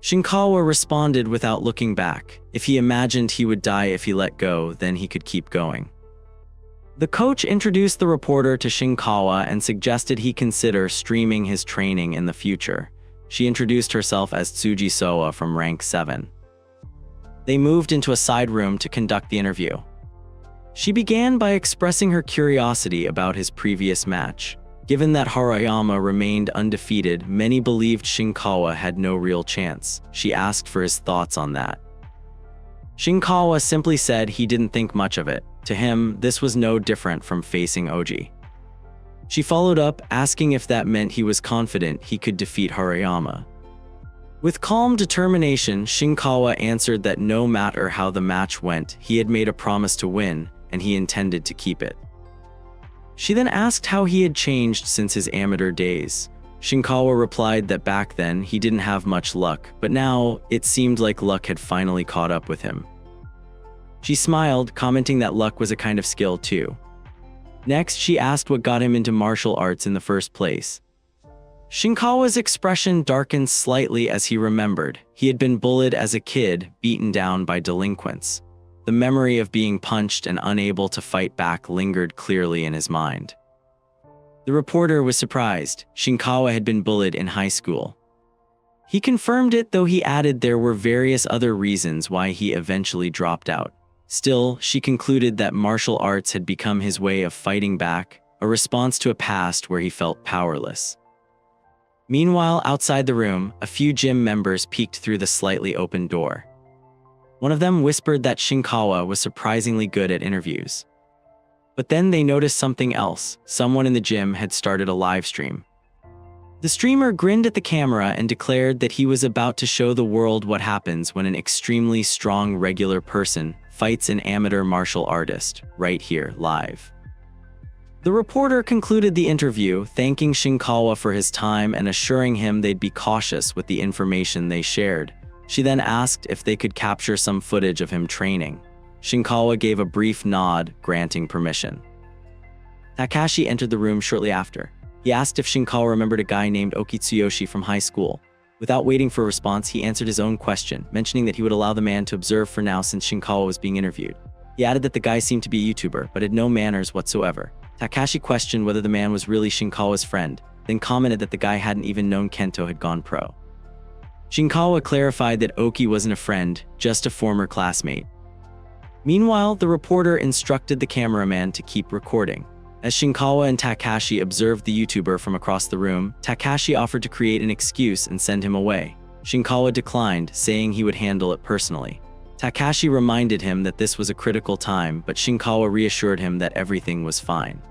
Shinkawa responded without looking back. If he imagined he would die if he let go, then he could keep going. The coach introduced the reporter to Shinkawa and suggested he consider streaming his training in the future. She introduced herself as Tsuji Soa from rank 7. They moved into a side room to conduct the interview. She began by expressing her curiosity about his previous match. Given that Harayama remained undefeated, many believed Shinkawa had no real chance. She asked for his thoughts on that. Shinkawa simply said he didn't think much of it. To him, this was no different from facing Oji. She followed up, asking if that meant he was confident he could defeat Harayama. With calm determination, Shinkawa answered that no matter how the match went, he had made a promise to win, and he intended to keep it. She then asked how he had changed since his amateur days. Shinkawa replied that back then he didn't have much luck, but now it seemed like luck had finally caught up with him. She smiled, commenting that luck was a kind of skill too. Next, she asked what got him into martial arts in the first place. Shinkawa's expression darkened slightly as he remembered. He had been bullied as a kid, beaten down by delinquents. The memory of being punched and unable to fight back lingered clearly in his mind. The reporter was surprised. Shinkawa had been bullied in high school. He confirmed it, though he added there were various other reasons why he eventually dropped out. Still, she concluded that martial arts had become his way of fighting back, a response to a past where he felt powerless. Meanwhile, outside the room, a few gym members peeked through the slightly open door. One of them whispered that Shinkawa was surprisingly good at interviews. But then they noticed something else. Someone in the gym had started a live stream. The streamer grinned at the camera and declared that he was about to show the world what happens when an extremely strong regular person fights an amateur martial artist, right here, live. The reporter concluded the interview, thanking Shinkawa for his time and assuring him they'd be cautious with the information they shared. She then asked if they could capture some footage of him training. Shinkawa gave a brief nod, granting permission. Takashi entered the room shortly after. He asked if Shinkawa remembered a guy named Okitsuyoshi from high school. Without waiting for a response, he answered his own question, mentioning that he would allow the man to observe for now since Shinkawa was being interviewed. He added that the guy seemed to be a YouTuber, but had no manners whatsoever. Takashi questioned whether the man was really Shinkawa's friend, then commented that the guy hadn't even known Kento had gone pro. Shinkawa clarified that Oki wasn't a friend, just a former classmate. Meanwhile, the reporter instructed the cameraman to keep recording. As Shinkawa and Takashi observed the YouTuber from across the room, Takashi offered to create an excuse and send him away. Shinkawa declined, saying he would handle it personally. Takashi reminded him that this was a critical time, but Shinkawa reassured him that everything was fine.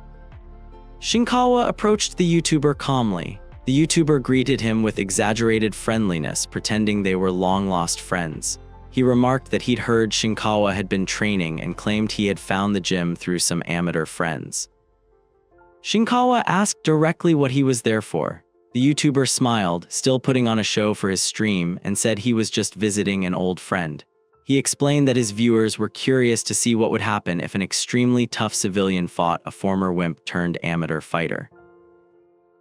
Shinkawa approached the YouTuber calmly. The YouTuber greeted him with exaggerated friendliness, pretending they were long-lost friends. He remarked that he'd heard Shinkawa had been training and claimed he had found the gym through some amateur friends. Shinkawa asked directly what he was there for. The YouTuber smiled, still putting on a show for his stream, and said he was just visiting an old friend. He explained that his viewers were curious to see what would happen if an extremely tough civilian fought a former wimp-turned-amateur fighter.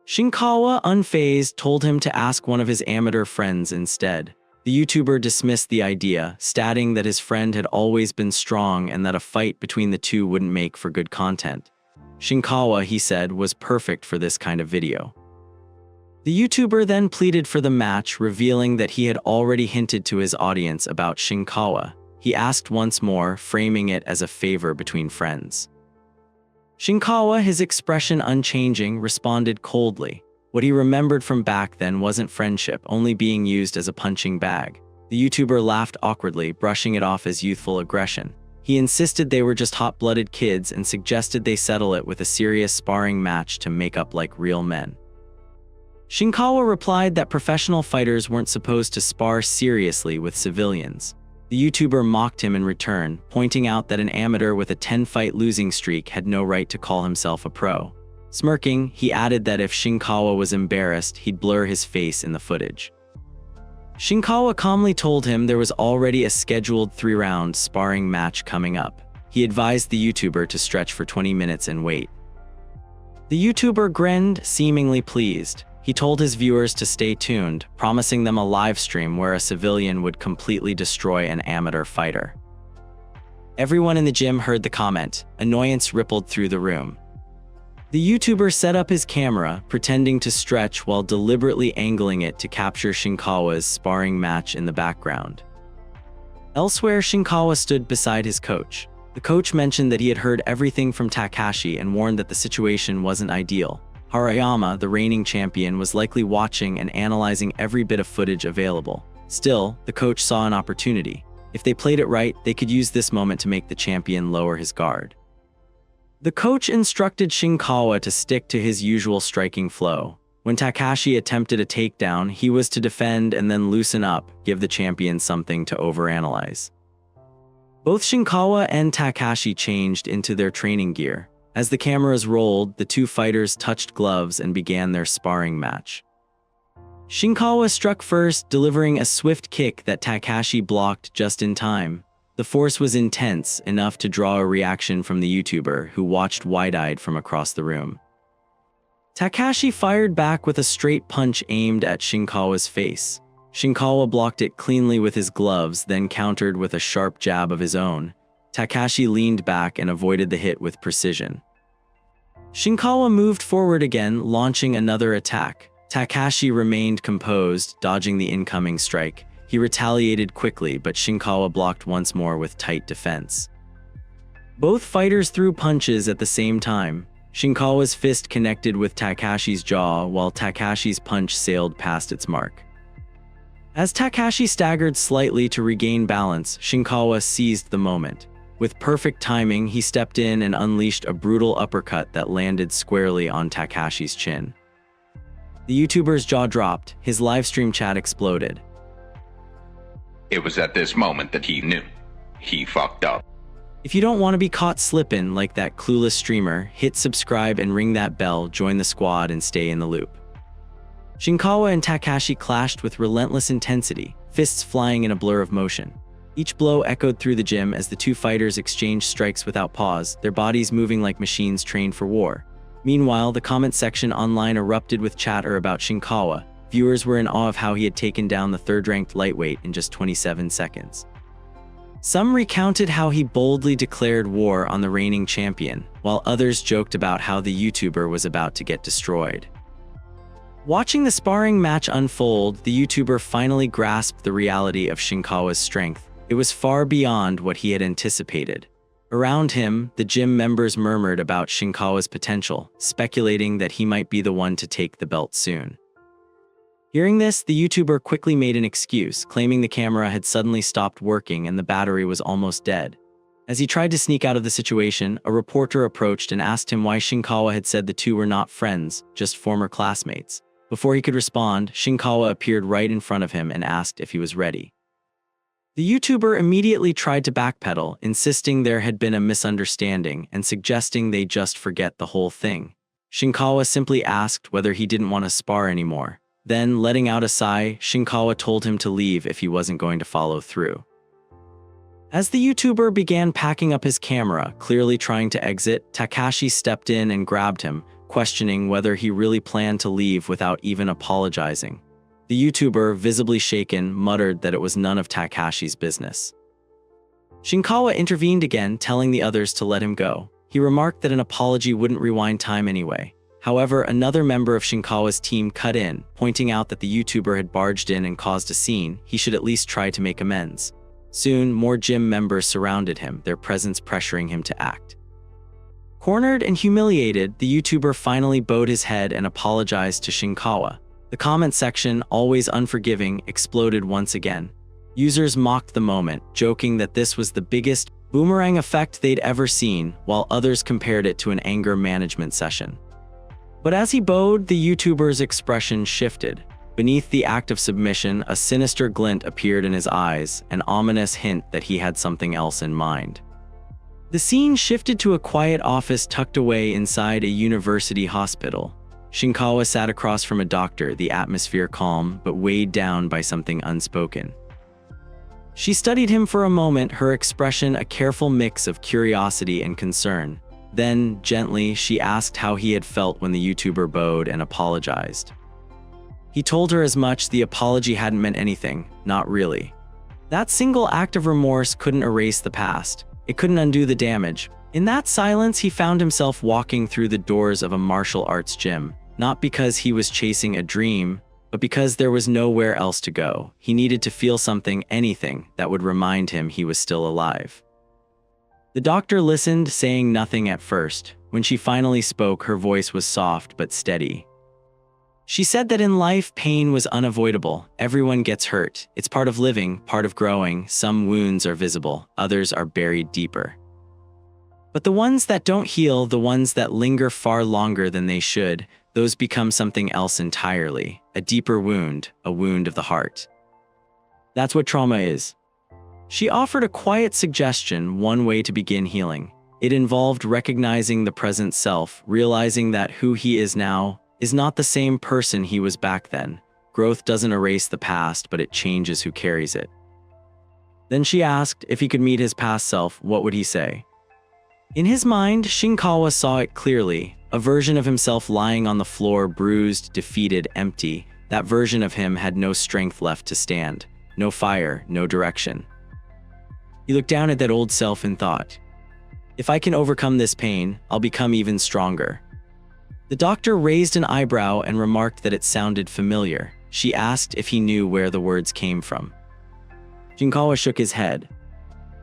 Shinkawa, unfazed, told him to ask one of his amateur friends instead. The YouTuber dismissed the idea, stating that his friend had always been strong and that a fight between the two wouldn't make for good content. Shinkawa, he said, was perfect for this kind of video. The YouTuber then pleaded for the match, revealing that he had already hinted to his audience about Shinkawa. He asked once more, framing it as a favor between friends. Shinkawa, his expression unchanging, responded coldly. What he remembered from back then wasn't friendship, only being used as a punching bag. The YouTuber laughed awkwardly, brushing it off as youthful aggression. He insisted they were just hot-blooded kids and suggested they settle it with a serious sparring match to make up like real men. Shinkawa replied that professional fighters weren't supposed to spar seriously with civilians. The YouTuber mocked him in return, pointing out that an amateur with a 10-fight losing streak had no right to call himself a pro. Smirking, he added that if Shinkawa was embarrassed, he'd blur his face in the footage. Shinkawa calmly told him there was already a scheduled 3-round sparring match coming up. He advised the YouTuber to stretch for 20 minutes and wait. The YouTuber grinned, seemingly pleased. He told his viewers to stay tuned, promising them a live stream where a civilian would completely destroy an amateur fighter. Everyone in the gym heard the comment. Annoyance rippled through the room. The YouTuber set up his camera, pretending to stretch while deliberately angling it to capture Shinkawa's sparring match in the background. Elsewhere, Shinkawa stood beside his coach. The coach mentioned that he had heard everything from Takashi and warned that the situation wasn't ideal. Harayama, the reigning champion, was likely watching and analyzing every bit of footage available. Still, the coach saw an opportunity. If they played it right, they could use this moment to make the champion lower his guard. The coach instructed Shinkawa to stick to his usual striking flow. When Takashi attempted a takedown, he was to defend and then loosen up, give the champion something to overanalyze. Both Shinkawa and Takashi changed into their training gear. As the cameras rolled, the two fighters touched gloves and began their sparring match. Shinkawa struck first, delivering a swift kick that Takashi blocked just in time. The force was intense, enough to draw a reaction from the YouTuber, who watched wide-eyed from across the room. Takashi fired back with a straight punch aimed at Shinkawa's face. Shinkawa blocked it cleanly with his gloves, then countered with a sharp jab of his own. Takashi leaned back and avoided the hit with precision. Shinkawa moved forward again, launching another attack. Takashi remained composed, dodging the incoming strike. He retaliated quickly, but Shinkawa blocked once more with tight defense. Both fighters threw punches at the same time. Shinkawa's fist connected with Takashi's jaw, while Takashi's punch sailed past its mark. As Takashi staggered slightly to regain balance, Shinkawa seized the moment. With perfect timing, he stepped in and unleashed a brutal uppercut that landed squarely on Takashi's chin. The YouTuber's jaw dropped, his livestream chat exploded. It was at this moment that he knew. He fucked up. If you don't want to be caught slipping like that clueless streamer, hit subscribe and ring that bell, join the squad and stay in the loop. Shinkawa and Takashi clashed with relentless intensity, fists flying in a blur of motion. Each blow echoed through the gym as the two fighters exchanged strikes without pause, their bodies moving like machines trained for war. Meanwhile, the comment section online erupted with chatter about Shinkawa. Viewers were in awe of how he had taken down the third-ranked lightweight in just 27 seconds. Some recounted how he boldly declared war on the reigning champion, while others joked about how the YouTuber was about to get destroyed. Watching the sparring match unfold, the YouTuber finally grasped the reality of Shinkawa's strength. It was far beyond what he had anticipated. Around him, the gym members murmured about Shinkawa's potential, speculating that he might be the one to take the belt soon. Hearing this, the YouTuber quickly made an excuse, claiming the camera had suddenly stopped working and the battery was almost dead. As he tried to sneak out of the situation, a reporter approached and asked him why Shinkawa had said the two were not friends, just former classmates. Before he could respond, Shinkawa appeared right in front of him and asked if he was ready. The YouTuber immediately tried to backpedal, insisting there had been a misunderstanding and suggesting they just forget the whole thing. Shinkawa simply asked whether he didn't want to spar anymore. Then, letting out a sigh, Shinkawa told him to leave if he wasn't going to follow through. As the YouTuber began packing up his camera, clearly trying to exit, Takashi stepped in and grabbed him, questioning whether he really planned to leave without even apologizing. The YouTuber, visibly shaken, muttered that it was none of Takashi's business. Shinkawa intervened again, telling the others to let him go. He remarked that an apology wouldn't rewind time anyway. However, another member of Shinkawa's team cut in, pointing out that the YouTuber had barged in and caused a scene. He should at least try to make amends. Soon, more gym members surrounded him, their presence pressuring him to act. Cornered and humiliated, the YouTuber finally bowed his head and apologized to Shinkawa. The comment section, always unforgiving, exploded once again. Users mocked the moment, joking that this was the biggest boomerang effect they'd ever seen, while others compared it to an anger management session. But as he bowed, the YouTuber's expression shifted. Beneath the act of submission, a sinister glint appeared in his eyes, an ominous hint that he had something else in mind. The scene shifted to a quiet office tucked away inside a university hospital. Shinkawa sat across from a doctor, the atmosphere calm, but weighed down by something unspoken. She studied him for a moment, her expression a careful mix of curiosity and concern. Then, gently, she asked how he had felt when the YouTuber bowed and apologized. He told her as much. The apology hadn't meant anything, not really. That single act of remorse couldn't erase the past. It couldn't undo the damage. In that silence, he found himself walking through the doors of a martial arts gym, not because he was chasing a dream, but because there was nowhere else to go. He needed to feel something, anything, that would remind him he was still alive. The doctor listened, saying nothing at first. When she finally spoke, her voice was soft but steady. She said that in life, pain was unavoidable. Everyone gets hurt. It's part of living, part of growing. Some wounds are visible, others are buried deeper. But the ones that don't heal, the ones that linger far longer than they should, those become something else entirely, a deeper wound, a wound of the heart. That's what trauma is. She offered a quiet suggestion, one way to begin healing. It involved recognizing the present self, realizing that who he is now is not the same person he was back then. Growth doesn't erase the past, but it changes who carries it. Then she asked if he could meet his past self, what would he say? In his mind, Shinkawa saw it clearly, a version of himself lying on the floor, bruised, defeated, empty. That version of him had no strength left to stand, no fire, no direction. He looked down at that old self and thought, if I can overcome this pain, I'll become even stronger. The doctor raised an eyebrow and remarked that it sounded familiar. She asked if he knew where the words came from. Shinkawa shook his head.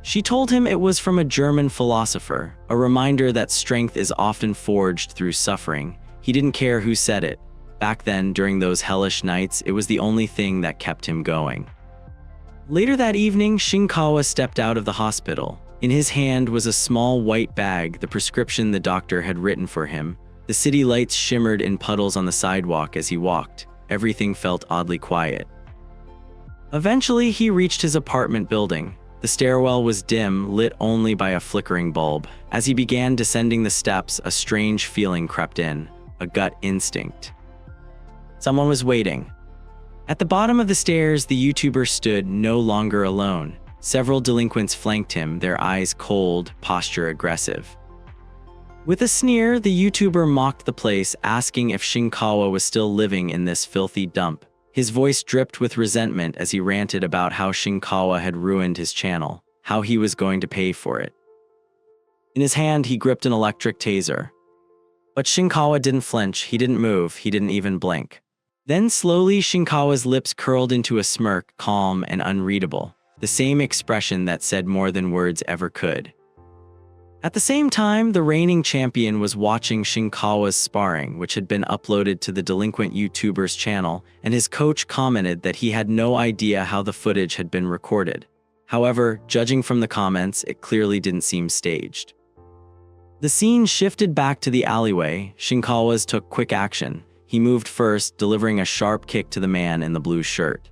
She told him it was from a German philosopher, a reminder that strength is often forged through suffering. He didn't care who said it. Back then, during those hellish nights, it was the only thing that kept him going. Later that evening, Shinkawa stepped out of the hospital. In his hand was a small white bag, the prescription the doctor had written for him. The city lights shimmered in puddles on the sidewalk as he walked. Everything felt oddly quiet. Eventually, he reached his apartment building. The stairwell was dim, lit only by a flickering bulb. As he began descending the steps, a strange feeling crept in, a gut instinct. Someone was waiting. At the bottom of the stairs, the YouTuber stood, no longer alone. Several delinquents flanked him, their eyes cold, posture aggressive. With a sneer, the YouTuber mocked the place, asking if Shinkawa was still living in this filthy dump. His voice dripped with resentment as he ranted about how Shinkawa had ruined his channel, how he was going to pay for it. In his hand, he gripped an electric taser. But Shinkawa didn't flinch, he didn't move, he didn't even blink. Then slowly, Shinkawa's lips curled into a smirk, calm and unreadable. The same expression that said more than words ever could. At the same time, the reigning champion was watching Shinkawa's sparring, which had been uploaded to the delinquent YouTuber's channel, and his coach commented that he had no idea how the footage had been recorded. However, judging from the comments, it clearly didn't seem staged. The scene shifted back to the alleyway. Shinkawa's took quick action. He moved first, delivering a sharp kick to the man in the blue shirt.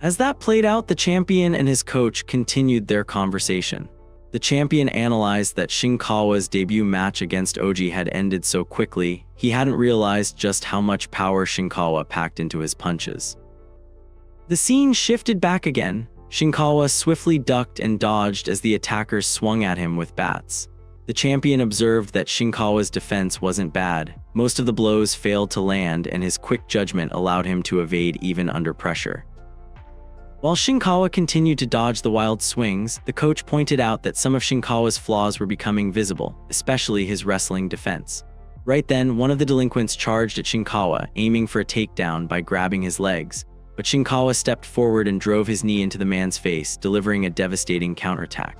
As that played out, the champion and his coach continued their conversation. The champion analyzed that Shinkawa's debut match against Oji had ended so quickly, he hadn't realized just how much power Shinkawa packed into his punches. The scene shifted back again. Shinkawa swiftly ducked and dodged as the attackers swung at him with bats. The champion observed that Shinkawa's defense wasn't bad. Most of the blows failed to land, and his quick judgment allowed him to evade even under pressure. While Shinkawa continued to dodge the wild swings, the coach pointed out that some of Shinkawa's flaws were becoming visible, especially his wrestling defense. Right then, one of the delinquents charged at Shinkawa, aiming for a takedown by grabbing his legs, but Shinkawa stepped forward and drove his knee into the man's face, delivering a devastating counterattack.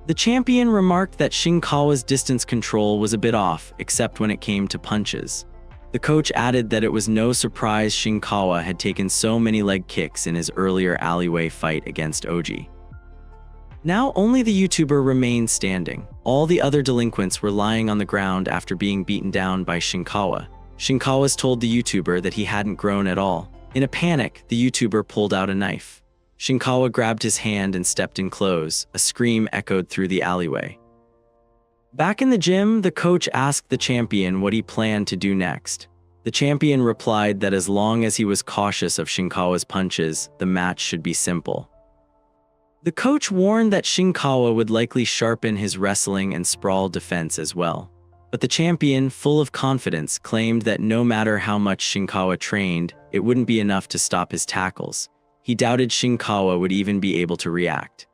The champion remarked that Shinkawa's distance control was a bit off, except when it came to punches. The coach added that it was no surprise Shinkawa had taken so many leg kicks in his earlier alleyway fight against Oji. Now only the YouTuber remained standing. All the other delinquents were lying on the ground after being beaten down by Shinkawa. Shinkawa's told the YouTuber that he hadn't grown at all. In a panic, the YouTuber pulled out a knife. Shinkawa grabbed his hand and stepped in close. A scream echoed through the alleyway. Back in the gym, the coach asked the champion what he planned to do next. The champion replied that as long as he was cautious of Shinkawa's punches, the match should be simple. The coach warned that Shinkawa would likely sharpen his wrestling and sprawl defense as well. But the champion, full of confidence, claimed that no matter how much Shinkawa trained, it wouldn't be enough to stop his tackles. He doubted Shinkawa would even be able to react.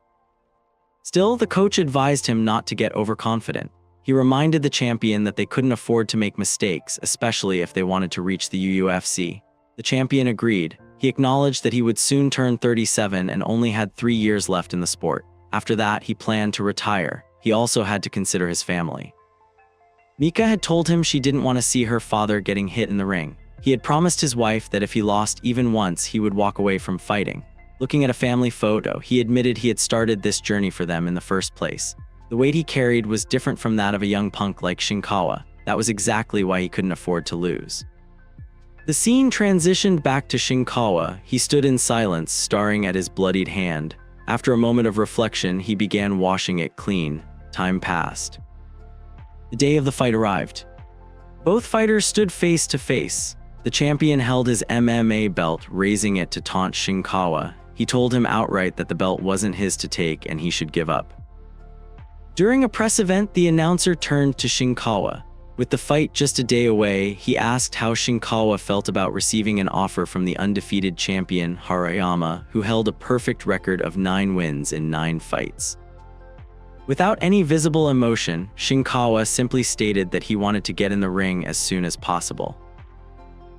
Still, the coach advised him not to get overconfident. He reminded the champion that they couldn't afford to make mistakes, especially if they wanted to reach the UFC. The champion agreed. He acknowledged that he would soon turn 37 and only had 3 years left in the sport. After that, he planned to retire. He also had to consider his family. Mika had told him she didn't want to see her father getting hit in the ring. He had promised his wife that if he lost even once, he would walk away from fighting. Looking at a family photo, he admitted he had started this journey for them in the first place. The weight he carried was different from that of a young punk like Shinkawa. That was exactly why he couldn't afford to lose. The scene transitioned back to Shinkawa. He stood in silence, staring at his bloodied hand. After a moment of reflection, he began washing it clean. Time passed. The day of the fight arrived. Both fighters stood face to face. The champion held his MMA belt, raising it to taunt Shinkawa. He told him outright that the belt wasn't his to take and he should give up. During a press event, the announcer turned to Shinkawa. With the fight just a day away, he asked how Shinkawa felt about receiving an offer from the undefeated champion Harayama, who held a perfect record of 9 wins in 9 fights. Without any visible emotion, Shinkawa simply stated that he wanted to get in the ring as soon as possible.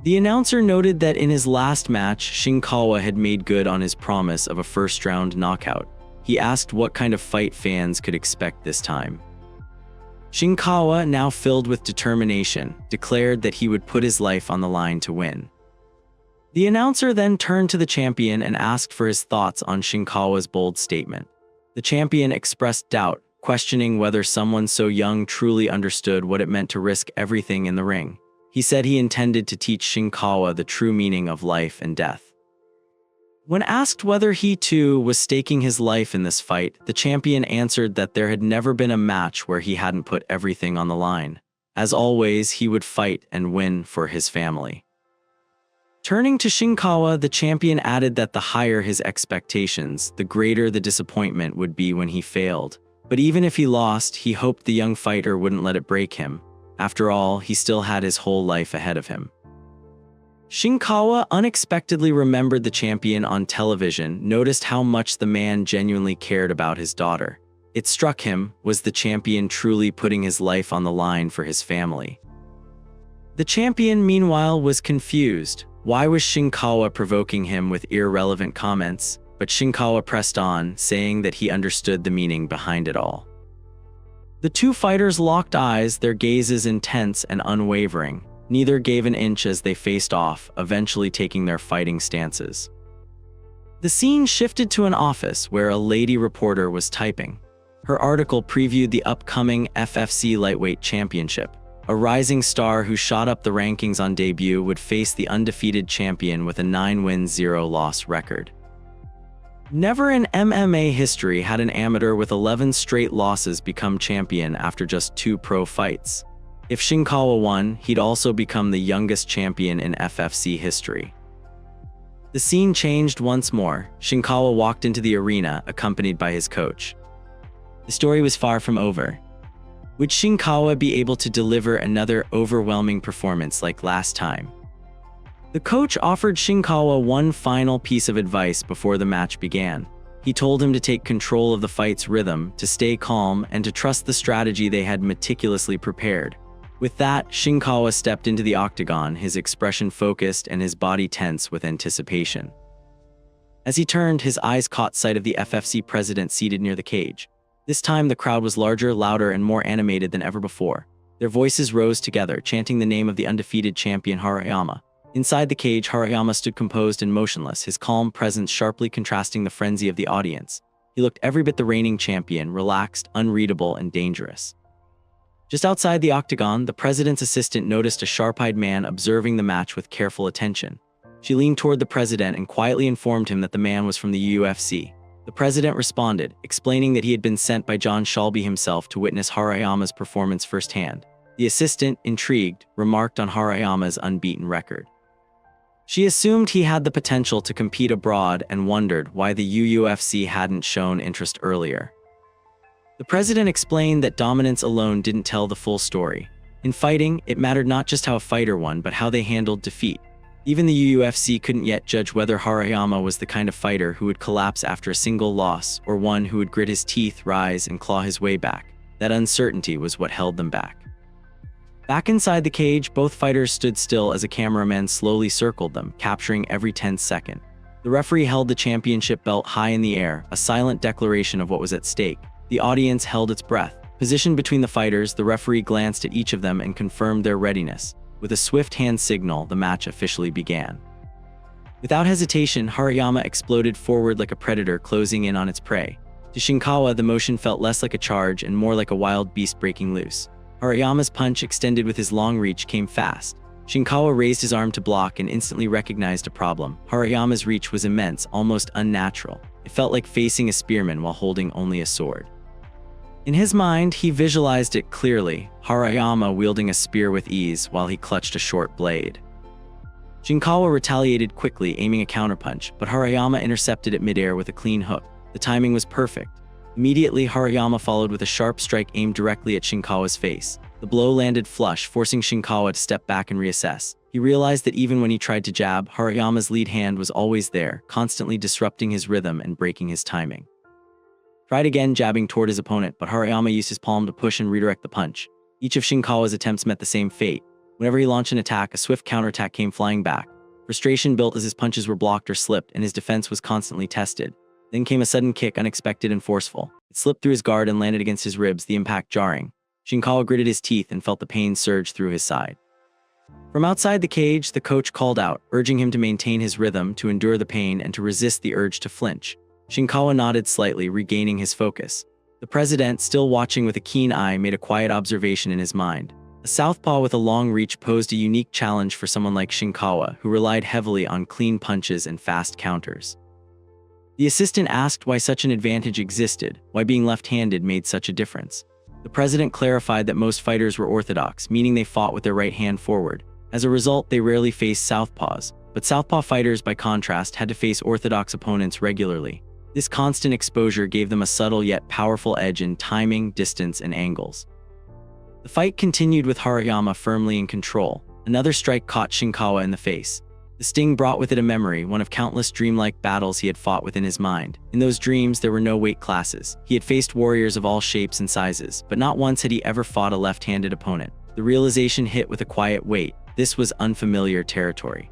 The announcer noted that in his last match, Shinkawa had made good on his promise of a first-round knockout. He asked what kind of fight fans could expect this time. Shinkawa, now filled with determination, declared that he would put his life on the line to win. The announcer then turned to the champion and asked for his thoughts on Shinkawa's bold statement. The champion expressed doubt, questioning whether someone so young truly understood what it meant to risk everything in the ring. He said he intended to teach Shinkawa the true meaning of life and death. When asked whether he too was staking his life in this fight, the champion answered that there had never been a match where he hadn't put everything on the line. As always, he would fight and win for his family. Turning to Shinkawa, the champion added that the higher his expectations, the greater the disappointment would be when he failed. But even if he lost, he hoped the young fighter wouldn't let it break him. After all, he still had his whole life ahead of him. Shinkawa unexpectedly remembered the champion on television, noticed how much the man genuinely cared about his daughter. It struck him, was the champion truly putting his life on the line for his family? The champion, meanwhile, was confused. Why was Shinkawa provoking him with irrelevant comments? But Shinkawa pressed on, saying that he understood the meaning behind it all. The two fighters locked eyes, their gazes intense and unwavering. Neither gave an inch as they faced off, eventually taking their fighting stances. The scene shifted to an office where a lady reporter was typing. Her article previewed the upcoming FFC Lightweight Championship. A rising star who shot up the rankings on debut would face the undefeated champion with a 9-win, 0-loss record. Never in MMA history had an amateur with 11 straight losses become champion after just 2 pro fights. If Shinkawa won, he'd also become the youngest champion in FFC history. The scene changed once more. Shinkawa walked into the arena, accompanied by his coach. The story was far from over. Would Shinkawa be able to deliver another overwhelming performance like last time? The coach offered Shinkawa one final piece of advice before the match began. He told him to take control of the fight's rhythm, to stay calm, and to trust the strategy they had meticulously prepared. With that, Shinkawa stepped into the octagon, his expression focused and his body tense with anticipation. As he turned, his eyes caught sight of the FFC president seated near the cage. This time, the crowd was larger, louder, and more animated than ever before. Their voices rose together, chanting the name of the undefeated champion Harayama. Inside the cage, Harayama stood composed and motionless, his calm presence sharply contrasting the frenzy of the audience. He looked every bit the reigning champion, relaxed, unreadable, and dangerous. Just outside the octagon, the president's assistant noticed a sharp-eyed man observing the match with careful attention. She leaned toward the president and quietly informed him that the man was from the UFC. The president responded, explaining that he had been sent by John Shalby himself to witness Harayama's performance firsthand. The assistant, intrigued, remarked on Harayama's unbeaten record. She assumed he had the potential to compete abroad and wondered why the UFC hadn't shown interest earlier. The president explained that dominance alone didn't tell the full story. In fighting, it mattered not just how a fighter won, but how they handled defeat. Even the UFC couldn't yet judge whether Harayama was the kind of fighter who would collapse after a single loss, or one who would grit his teeth, rise, and claw his way back. That uncertainty was what held them back. Back inside the cage, both fighters stood still as a cameraman slowly circled them, capturing every 10th second. The referee held the championship belt high in the air, a silent declaration of what was at stake. The audience held its breath. Positioned between the fighters, the referee glanced at each of them and confirmed their readiness. With a swift hand signal, the match officially began. Without hesitation, Harayama exploded forward like a predator closing in on its prey. To Shinkawa, the motion felt less like a charge and more like a wild beast breaking loose. Harayama's punch, extended with his long reach, came fast. Shinkawa raised his arm to block and instantly recognized a problem. Harayama's reach was immense, almost unnatural. It felt like facing a spearman while holding only a sword. In his mind, he visualized it clearly, Harayama wielding a spear with ease while he clutched a short blade. Shinkawa retaliated quickly, aiming a counterpunch, but Harayama intercepted it midair with a clean hook. The timing was perfect. Immediately, Harayama followed with a sharp strike aimed directly at Shinkawa's face. The blow landed flush, forcing Shinkawa to step back and reassess. He realized that even when he tried to jab, Harayama's lead hand was always there, constantly disrupting his rhythm and breaking his timing. Tried again, jabbing toward his opponent, but Harayama used his palm to push and redirect the punch. Each of Shinkawa's attempts met the same fate. Whenever he launched an attack, a swift counterattack came flying back. Frustration built as his punches were blocked or slipped, and his defense was constantly tested. Then came a sudden kick, unexpected and forceful. It slipped through his guard and landed against his ribs, the impact jarring. Shinkawa gritted his teeth and felt the pain surge through his side. From outside the cage, the coach called out, urging him to maintain his rhythm, to endure the pain, and to resist the urge to flinch. Shinkawa nodded slightly, regaining his focus. The president, still watching with a keen eye, made a quiet observation in his mind. A southpaw with a long reach posed a unique challenge for someone like Shinkawa, who relied heavily on clean punches and fast counters. The assistant asked why such an advantage existed, why being left-handed made such a difference. The president clarified that most fighters were orthodox, meaning they fought with their right hand forward. As a result, they rarely faced southpaws, but southpaw fighters, by contrast, had to face orthodox opponents regularly. This constant exposure gave them a subtle yet powerful edge in timing, distance, and angles. The fight continued with Harayama firmly in control. Another strike caught Shinkawa in the face. The sting brought with it a memory, one of countless dreamlike battles he had fought within his mind. In those dreams, there were no weight classes. He had faced warriors of all shapes and sizes, but not once had he ever fought a left-handed opponent. The realization hit with a quiet weight. This was unfamiliar territory.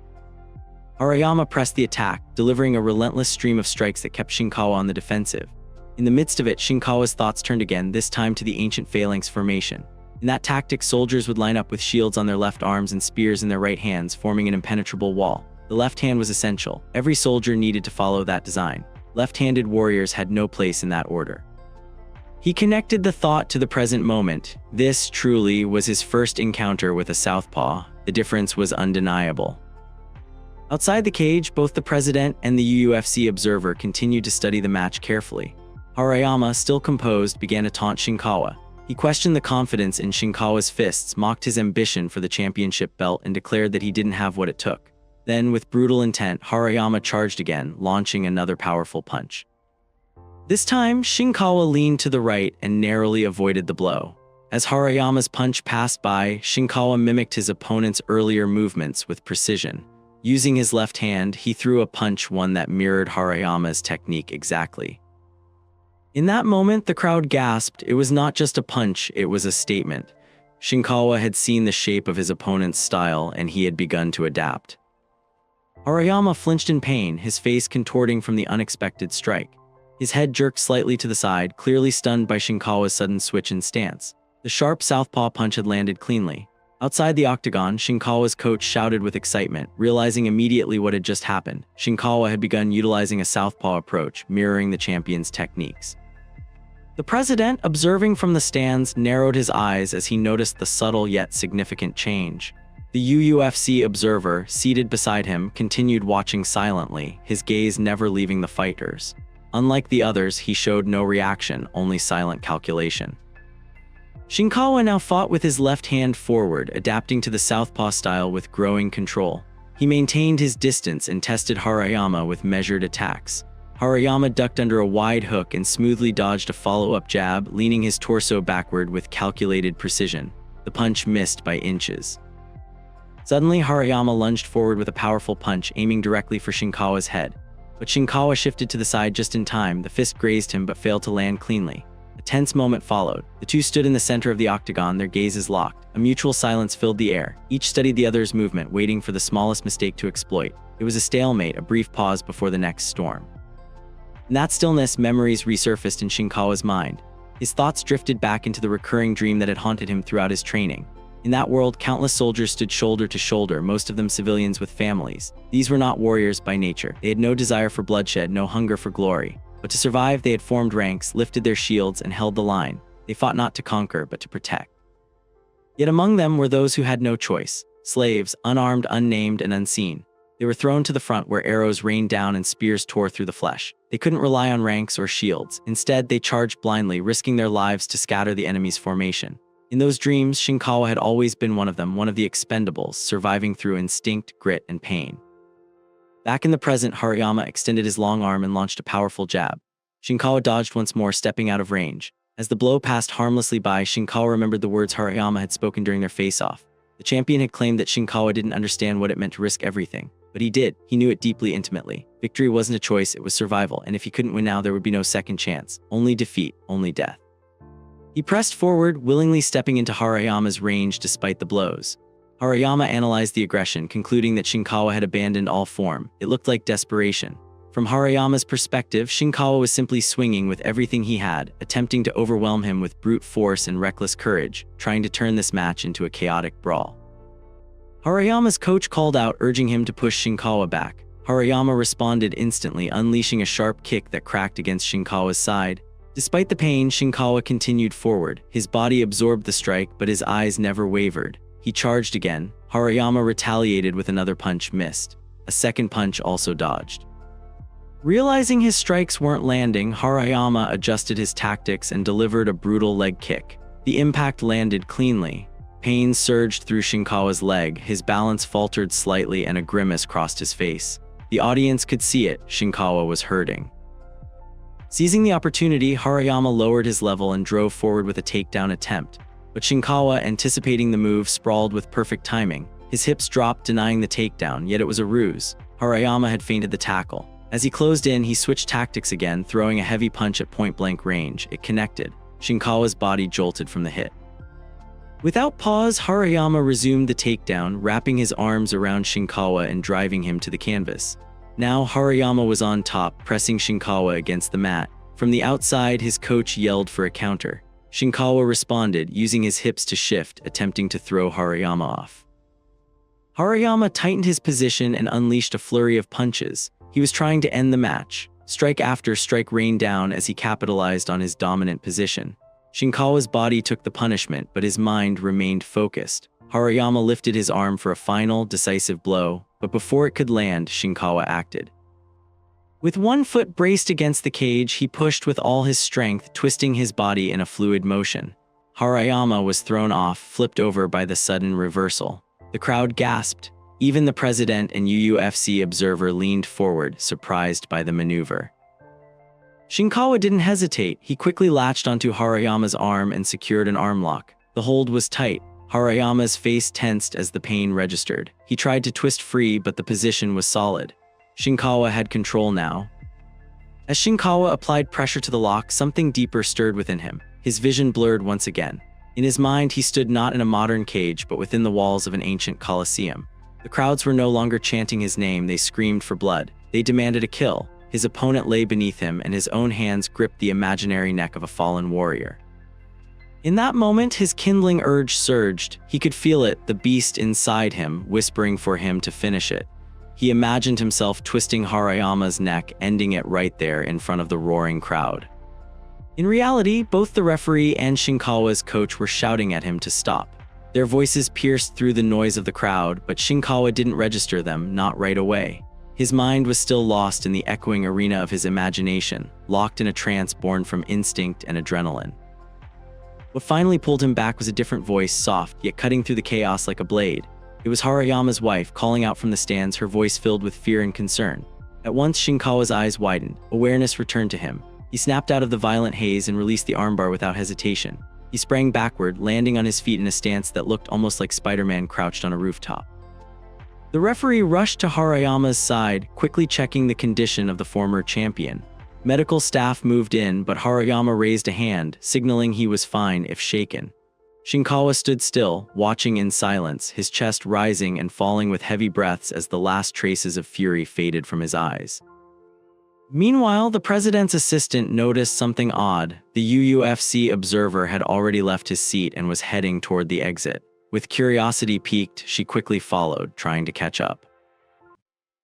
Harayama pressed the attack, delivering a relentless stream of strikes that kept Shinkawa on the defensive. In the midst of it, Shinkawa's thoughts turned again, this time to the ancient phalanx formation. In that tactic, soldiers would line up with shields on their left arms and spears in their right hands, forming an impenetrable wall. The left hand was essential. Every soldier needed to follow that design. Left-handed warriors had no place in that order. He connected the thought to the present moment. This truly was his first encounter with a southpaw. The difference was undeniable. Outside the cage, both the president and the UFC observer continued to study the match carefully. Harayama, still composed, began to taunt Shinkawa. He questioned the confidence in Shinkawa's fists, mocked his ambition for the championship belt, and declared that he didn't have what it took. Then, with brutal intent, Harayama charged again, launching another powerful punch. This time, Shinkawa leaned to the right and narrowly avoided the blow. As Harayama's punch passed by, Shinkawa mimicked his opponent's earlier movements with precision. Using his left hand, he threw a punch, one that mirrored Harayama's technique exactly. In that moment, the crowd gasped. It was not just a punch, it was a statement. Shinkawa had seen the shape of his opponent's style, and he had begun to adapt. Harayama flinched in pain, his face contorting from the unexpected strike. His head jerked slightly to the side, clearly stunned by Shinkawa's sudden switch in stance. The sharp southpaw punch had landed cleanly. Outside the octagon, Shinkawa's coach shouted with excitement, realizing immediately what had just happened. Shinkawa had begun utilizing a southpaw approach, mirroring the champion's techniques. The president, observing from the stands, narrowed his eyes as he noticed the subtle yet significant change. The UFC observer, seated beside him, continued watching silently, his gaze never leaving the fighters. Unlike the others, he showed no reaction, only silent calculation. Shinkawa now fought with his left hand forward, adapting to the southpaw style with growing control. He maintained his distance and tested Harayama with measured attacks. Harayama ducked under a wide hook and smoothly dodged a follow-up jab, leaning his torso backward with calculated precision. The punch missed by inches. Suddenly, Harayama lunged forward with a powerful punch, aiming directly for Shinkawa's head. But Shinkawa shifted to the side just in time. The fist grazed him but failed to land cleanly. A tense moment followed. The two stood in the center of the octagon, their gazes locked. A mutual silence filled the air. Each studied the other's movement, waiting for the smallest mistake to exploit. It was a stalemate, a brief pause before the next storm. In that stillness, memories resurfaced in Shinkawa's mind. His thoughts drifted back into the recurring dream that had haunted him throughout his training. In that world, countless soldiers stood shoulder to shoulder, most of them civilians with families. These were not warriors by nature. They had no desire for bloodshed, no hunger for glory. But to survive, they had formed ranks, lifted their shields, and held the line. They fought not to conquer, but to protect. Yet among them were those who had no choice. Slaves, unarmed, unnamed, and unseen. They were thrown to the front where arrows rained down and spears tore through the flesh. They couldn't rely on ranks or shields. Instead, they charged blindly, risking their lives to scatter the enemy's formation. In those dreams, Shinkawa had always been one of them, one of the expendables, surviving through instinct, grit, and pain. Back in the present, Harayama extended his long arm and launched a powerful jab. Shinkawa dodged once more, stepping out of range. As the blow passed harmlessly by, Shinkawa remembered the words Harayama had spoken during their face-off. The champion had claimed that Shinkawa didn't understand what it meant to risk everything. But he did. He knew it deeply intimately. Victory wasn't a choice, it was survival, and if he couldn't win now, there would be no second chance. Only defeat, only death. He pressed forward, willingly stepping into Harayama's range despite the blows. Harayama analyzed the aggression, concluding that Shinkawa had abandoned all form. It looked like desperation. From Harayama's perspective, Shinkawa was simply swinging with everything he had, attempting to overwhelm him with brute force and reckless courage, trying to turn this match into a chaotic brawl. Harayama's coach called out, urging him to push Shinkawa back. Harayama responded instantly, unleashing a sharp kick that cracked against Shinkawa's side. Despite the pain, Shinkawa continued forward. His body absorbed the strike, but his eyes never wavered. He charged again. Harayama retaliated with another punch, missed. A second punch also dodged. Realizing his strikes weren't landing, Harayama adjusted his tactics and delivered a brutal leg kick. The impact landed cleanly. Pain surged through Shinkawa's leg, his balance faltered slightly and a grimace crossed his face. The audience could see it, Shinkawa was hurting. Seizing the opportunity, Harayama lowered his level and drove forward with a takedown attempt. But Shinkawa, anticipating the move, sprawled with perfect timing. His hips dropped, denying the takedown, yet it was a ruse. Harayama had feinted the tackle. As he closed in, he switched tactics again, throwing a heavy punch at point-blank range. It connected. Shinkawa's body jolted from the hit. Without pause, Harayama resumed the takedown, wrapping his arms around Shinkawa and driving him to the canvas. Now Harayama was on top, pressing Shinkawa against the mat. From the outside, his coach yelled for a counter. Shinkawa responded, using his hips to shift, attempting to throw Harayama off. Harayama tightened his position and unleashed a flurry of punches. He was trying to end the match. Strike after strike rained down as he capitalized on his dominant position. Shinkawa's body took the punishment, but his mind remained focused. Harayama lifted his arm for a final, decisive blow, but before it could land, Shinkawa acted. With one foot braced against the cage, he pushed with all his strength, twisting his body in a fluid motion. Harayama was thrown off, flipped over by the sudden reversal. The crowd gasped. Even the president and UFC observer leaned forward, surprised by the maneuver. Shinkawa didn't hesitate. He quickly latched onto Harayama's arm and secured an arm lock. The hold was tight. Harayama's face tensed as the pain registered. He tried to twist free, but the position was solid. Shinkawa had control now. As Shinkawa applied pressure to the lock, something deeper stirred within him. His vision blurred once again. In his mind, he stood not in a modern cage, but within the walls of an ancient coliseum. The crowds were no longer chanting his name, they screamed for blood. They demanded a kill. His opponent lay beneath him, and his own hands gripped the imaginary neck of a fallen warrior. In that moment, his kindling urge surged. He could feel it, the beast inside him, whispering for him to finish it. He imagined himself twisting Harayama's neck, ending it right there in front of the roaring crowd. In reality, both the referee and Shinkawa's coach were shouting at him to stop. Their voices pierced through the noise of the crowd, but Shinkawa didn't register them, not right away. His mind was still lost in the echoing arena of his imagination, locked in a trance born from instinct and adrenaline. What finally pulled him back was a different voice, soft, yet cutting through the chaos like a blade. It was Harayama's wife, calling out from the stands, her voice filled with fear and concern. At once, Shinkawa's eyes widened. Awareness returned to him. He snapped out of the violent haze and released the armbar without hesitation. He sprang backward, landing on his feet in a stance that looked almost like Spider-Man crouched on a rooftop. The referee rushed to Harayama's side, quickly checking the condition of the former champion. Medical staff moved in, but Harayama raised a hand, signaling he was fine if shaken. Shinkawa stood still, watching in silence, his chest rising and falling with heavy breaths as the last traces of fury faded from his eyes. Meanwhile, the president's assistant noticed something odd. The UFC observer had already left his seat and was heading toward the exit. With curiosity piqued, she quickly followed, trying to catch up.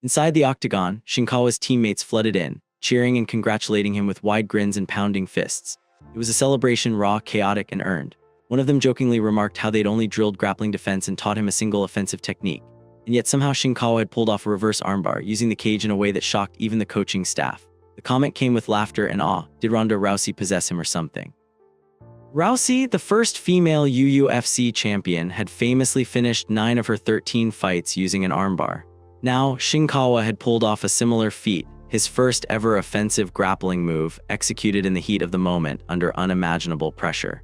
Inside the octagon, Shinkawa's teammates flooded in. cheering and congratulating him with wide grins and pounding fists. It was a celebration raw, chaotic, and earned. One of them jokingly remarked how they'd only drilled grappling defense and taught him a single offensive technique. And yet somehow Shinkawa had pulled off a reverse armbar, using the cage in a way that shocked even the coaching staff. The comment came with laughter and awe. Did Ronda Rousey possess him or something? Rousey, the first female UFC champion, had famously finished 9 of her 13 fights using an armbar. Now, Shinkawa had pulled off a similar feat, his first ever offensive grappling move, executed in the heat of the moment under unimaginable pressure.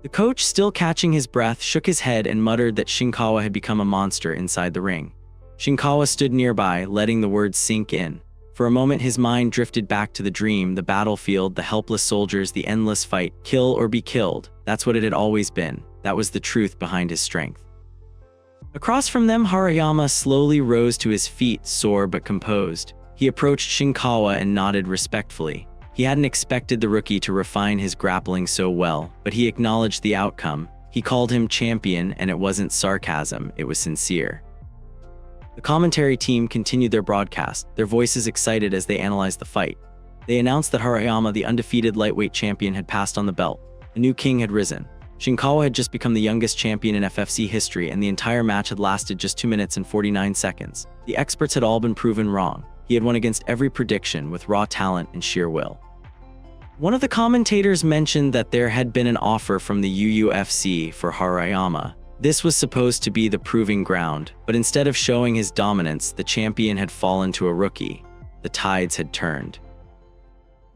The coach, still catching his breath, shook his head and muttered that Shinkawa had become a monster inside the ring. Shinkawa stood nearby, letting the words sink in. For a moment his mind drifted back to the dream, the battlefield, the helpless soldiers, the endless fight. Kill or be killed. That's what it had always been. That was the truth behind his strength. Across from them, Harayama slowly rose to his feet, sore but composed. He approached Shinkawa and nodded respectfully. He hadn't expected the rookie to refine his grappling so well, but he acknowledged the outcome. He called him champion, and it wasn't sarcasm, it was sincere. The commentary team continued their broadcast, their voices excited as they analyzed the fight. They announced that Harayama, the undefeated lightweight champion, had passed on the belt. A new king had risen. Shinkawa had just become the youngest champion in FFC history, and the entire match had lasted just 2 minutes and 49 seconds. The experts had all been proven wrong. He had won against every prediction with raw talent and sheer will. One of the commentators mentioned that there had been an offer from the UFC for Harayama. This was supposed to be the proving ground, but instead of showing his dominance, the champion had fallen to a rookie. The tides had turned.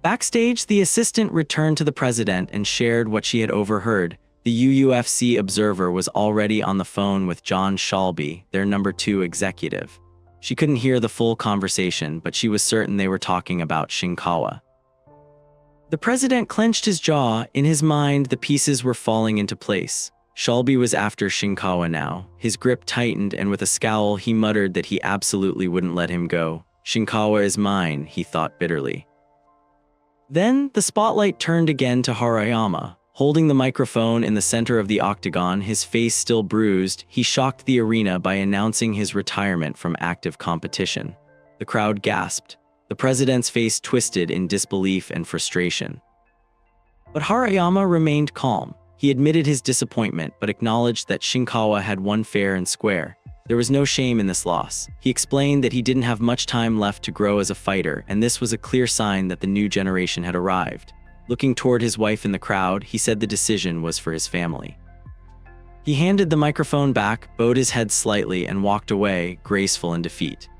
Backstage, the assistant returned to the president and shared what she had overheard. The UFC observer was already on the phone with John Shalby, their number 2 executive. She couldn't hear the full conversation, but she was certain they were talking about Shinkawa. The president clenched his jaw. In his mind, the pieces were falling into place. Shalby was after Shinkawa now. His grip tightened, and with a scowl, he muttered that he absolutely wouldn't let him go. Shinkawa is mine, he thought bitterly. Then, the spotlight turned again to Harayama. Holding the microphone in the center of the octagon, his face still bruised, he shocked the arena by announcing his retirement from active competition. The crowd gasped. The president's face twisted in disbelief and frustration. But Harayama remained calm. He admitted his disappointment, but acknowledged that Shinkawa had won fair and square. There was no shame in this loss. He explained that he didn't have much time left to grow as a fighter, and this was a clear sign that the new generation had arrived. Looking toward his wife in the crowd, he said the decision was for his family. He handed the microphone back, bowed his head slightly, and walked away, graceful in defeat.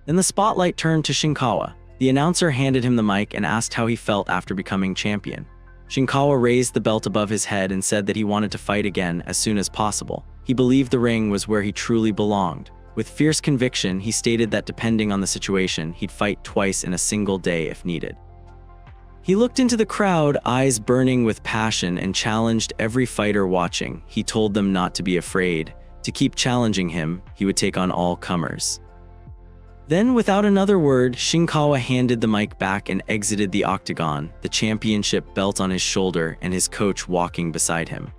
Then the spotlight turned to Shinkawa. The announcer handed him the mic and asked how he felt after becoming champion. Shinkawa raised the belt above his head and said that he wanted to fight again as soon as possible. He believed the ring was where he truly belonged. With fierce conviction, he stated that depending on the situation, he'd fight twice in a single day if needed. He looked into the crowd, eyes burning with passion, and challenged every fighter watching. He told them not to be afraid. To keep challenging him, he would take on all comers. Then, without another word, Shinkawa handed the mic back and exited the octagon, the championship belt on his shoulder and his coach walking beside him.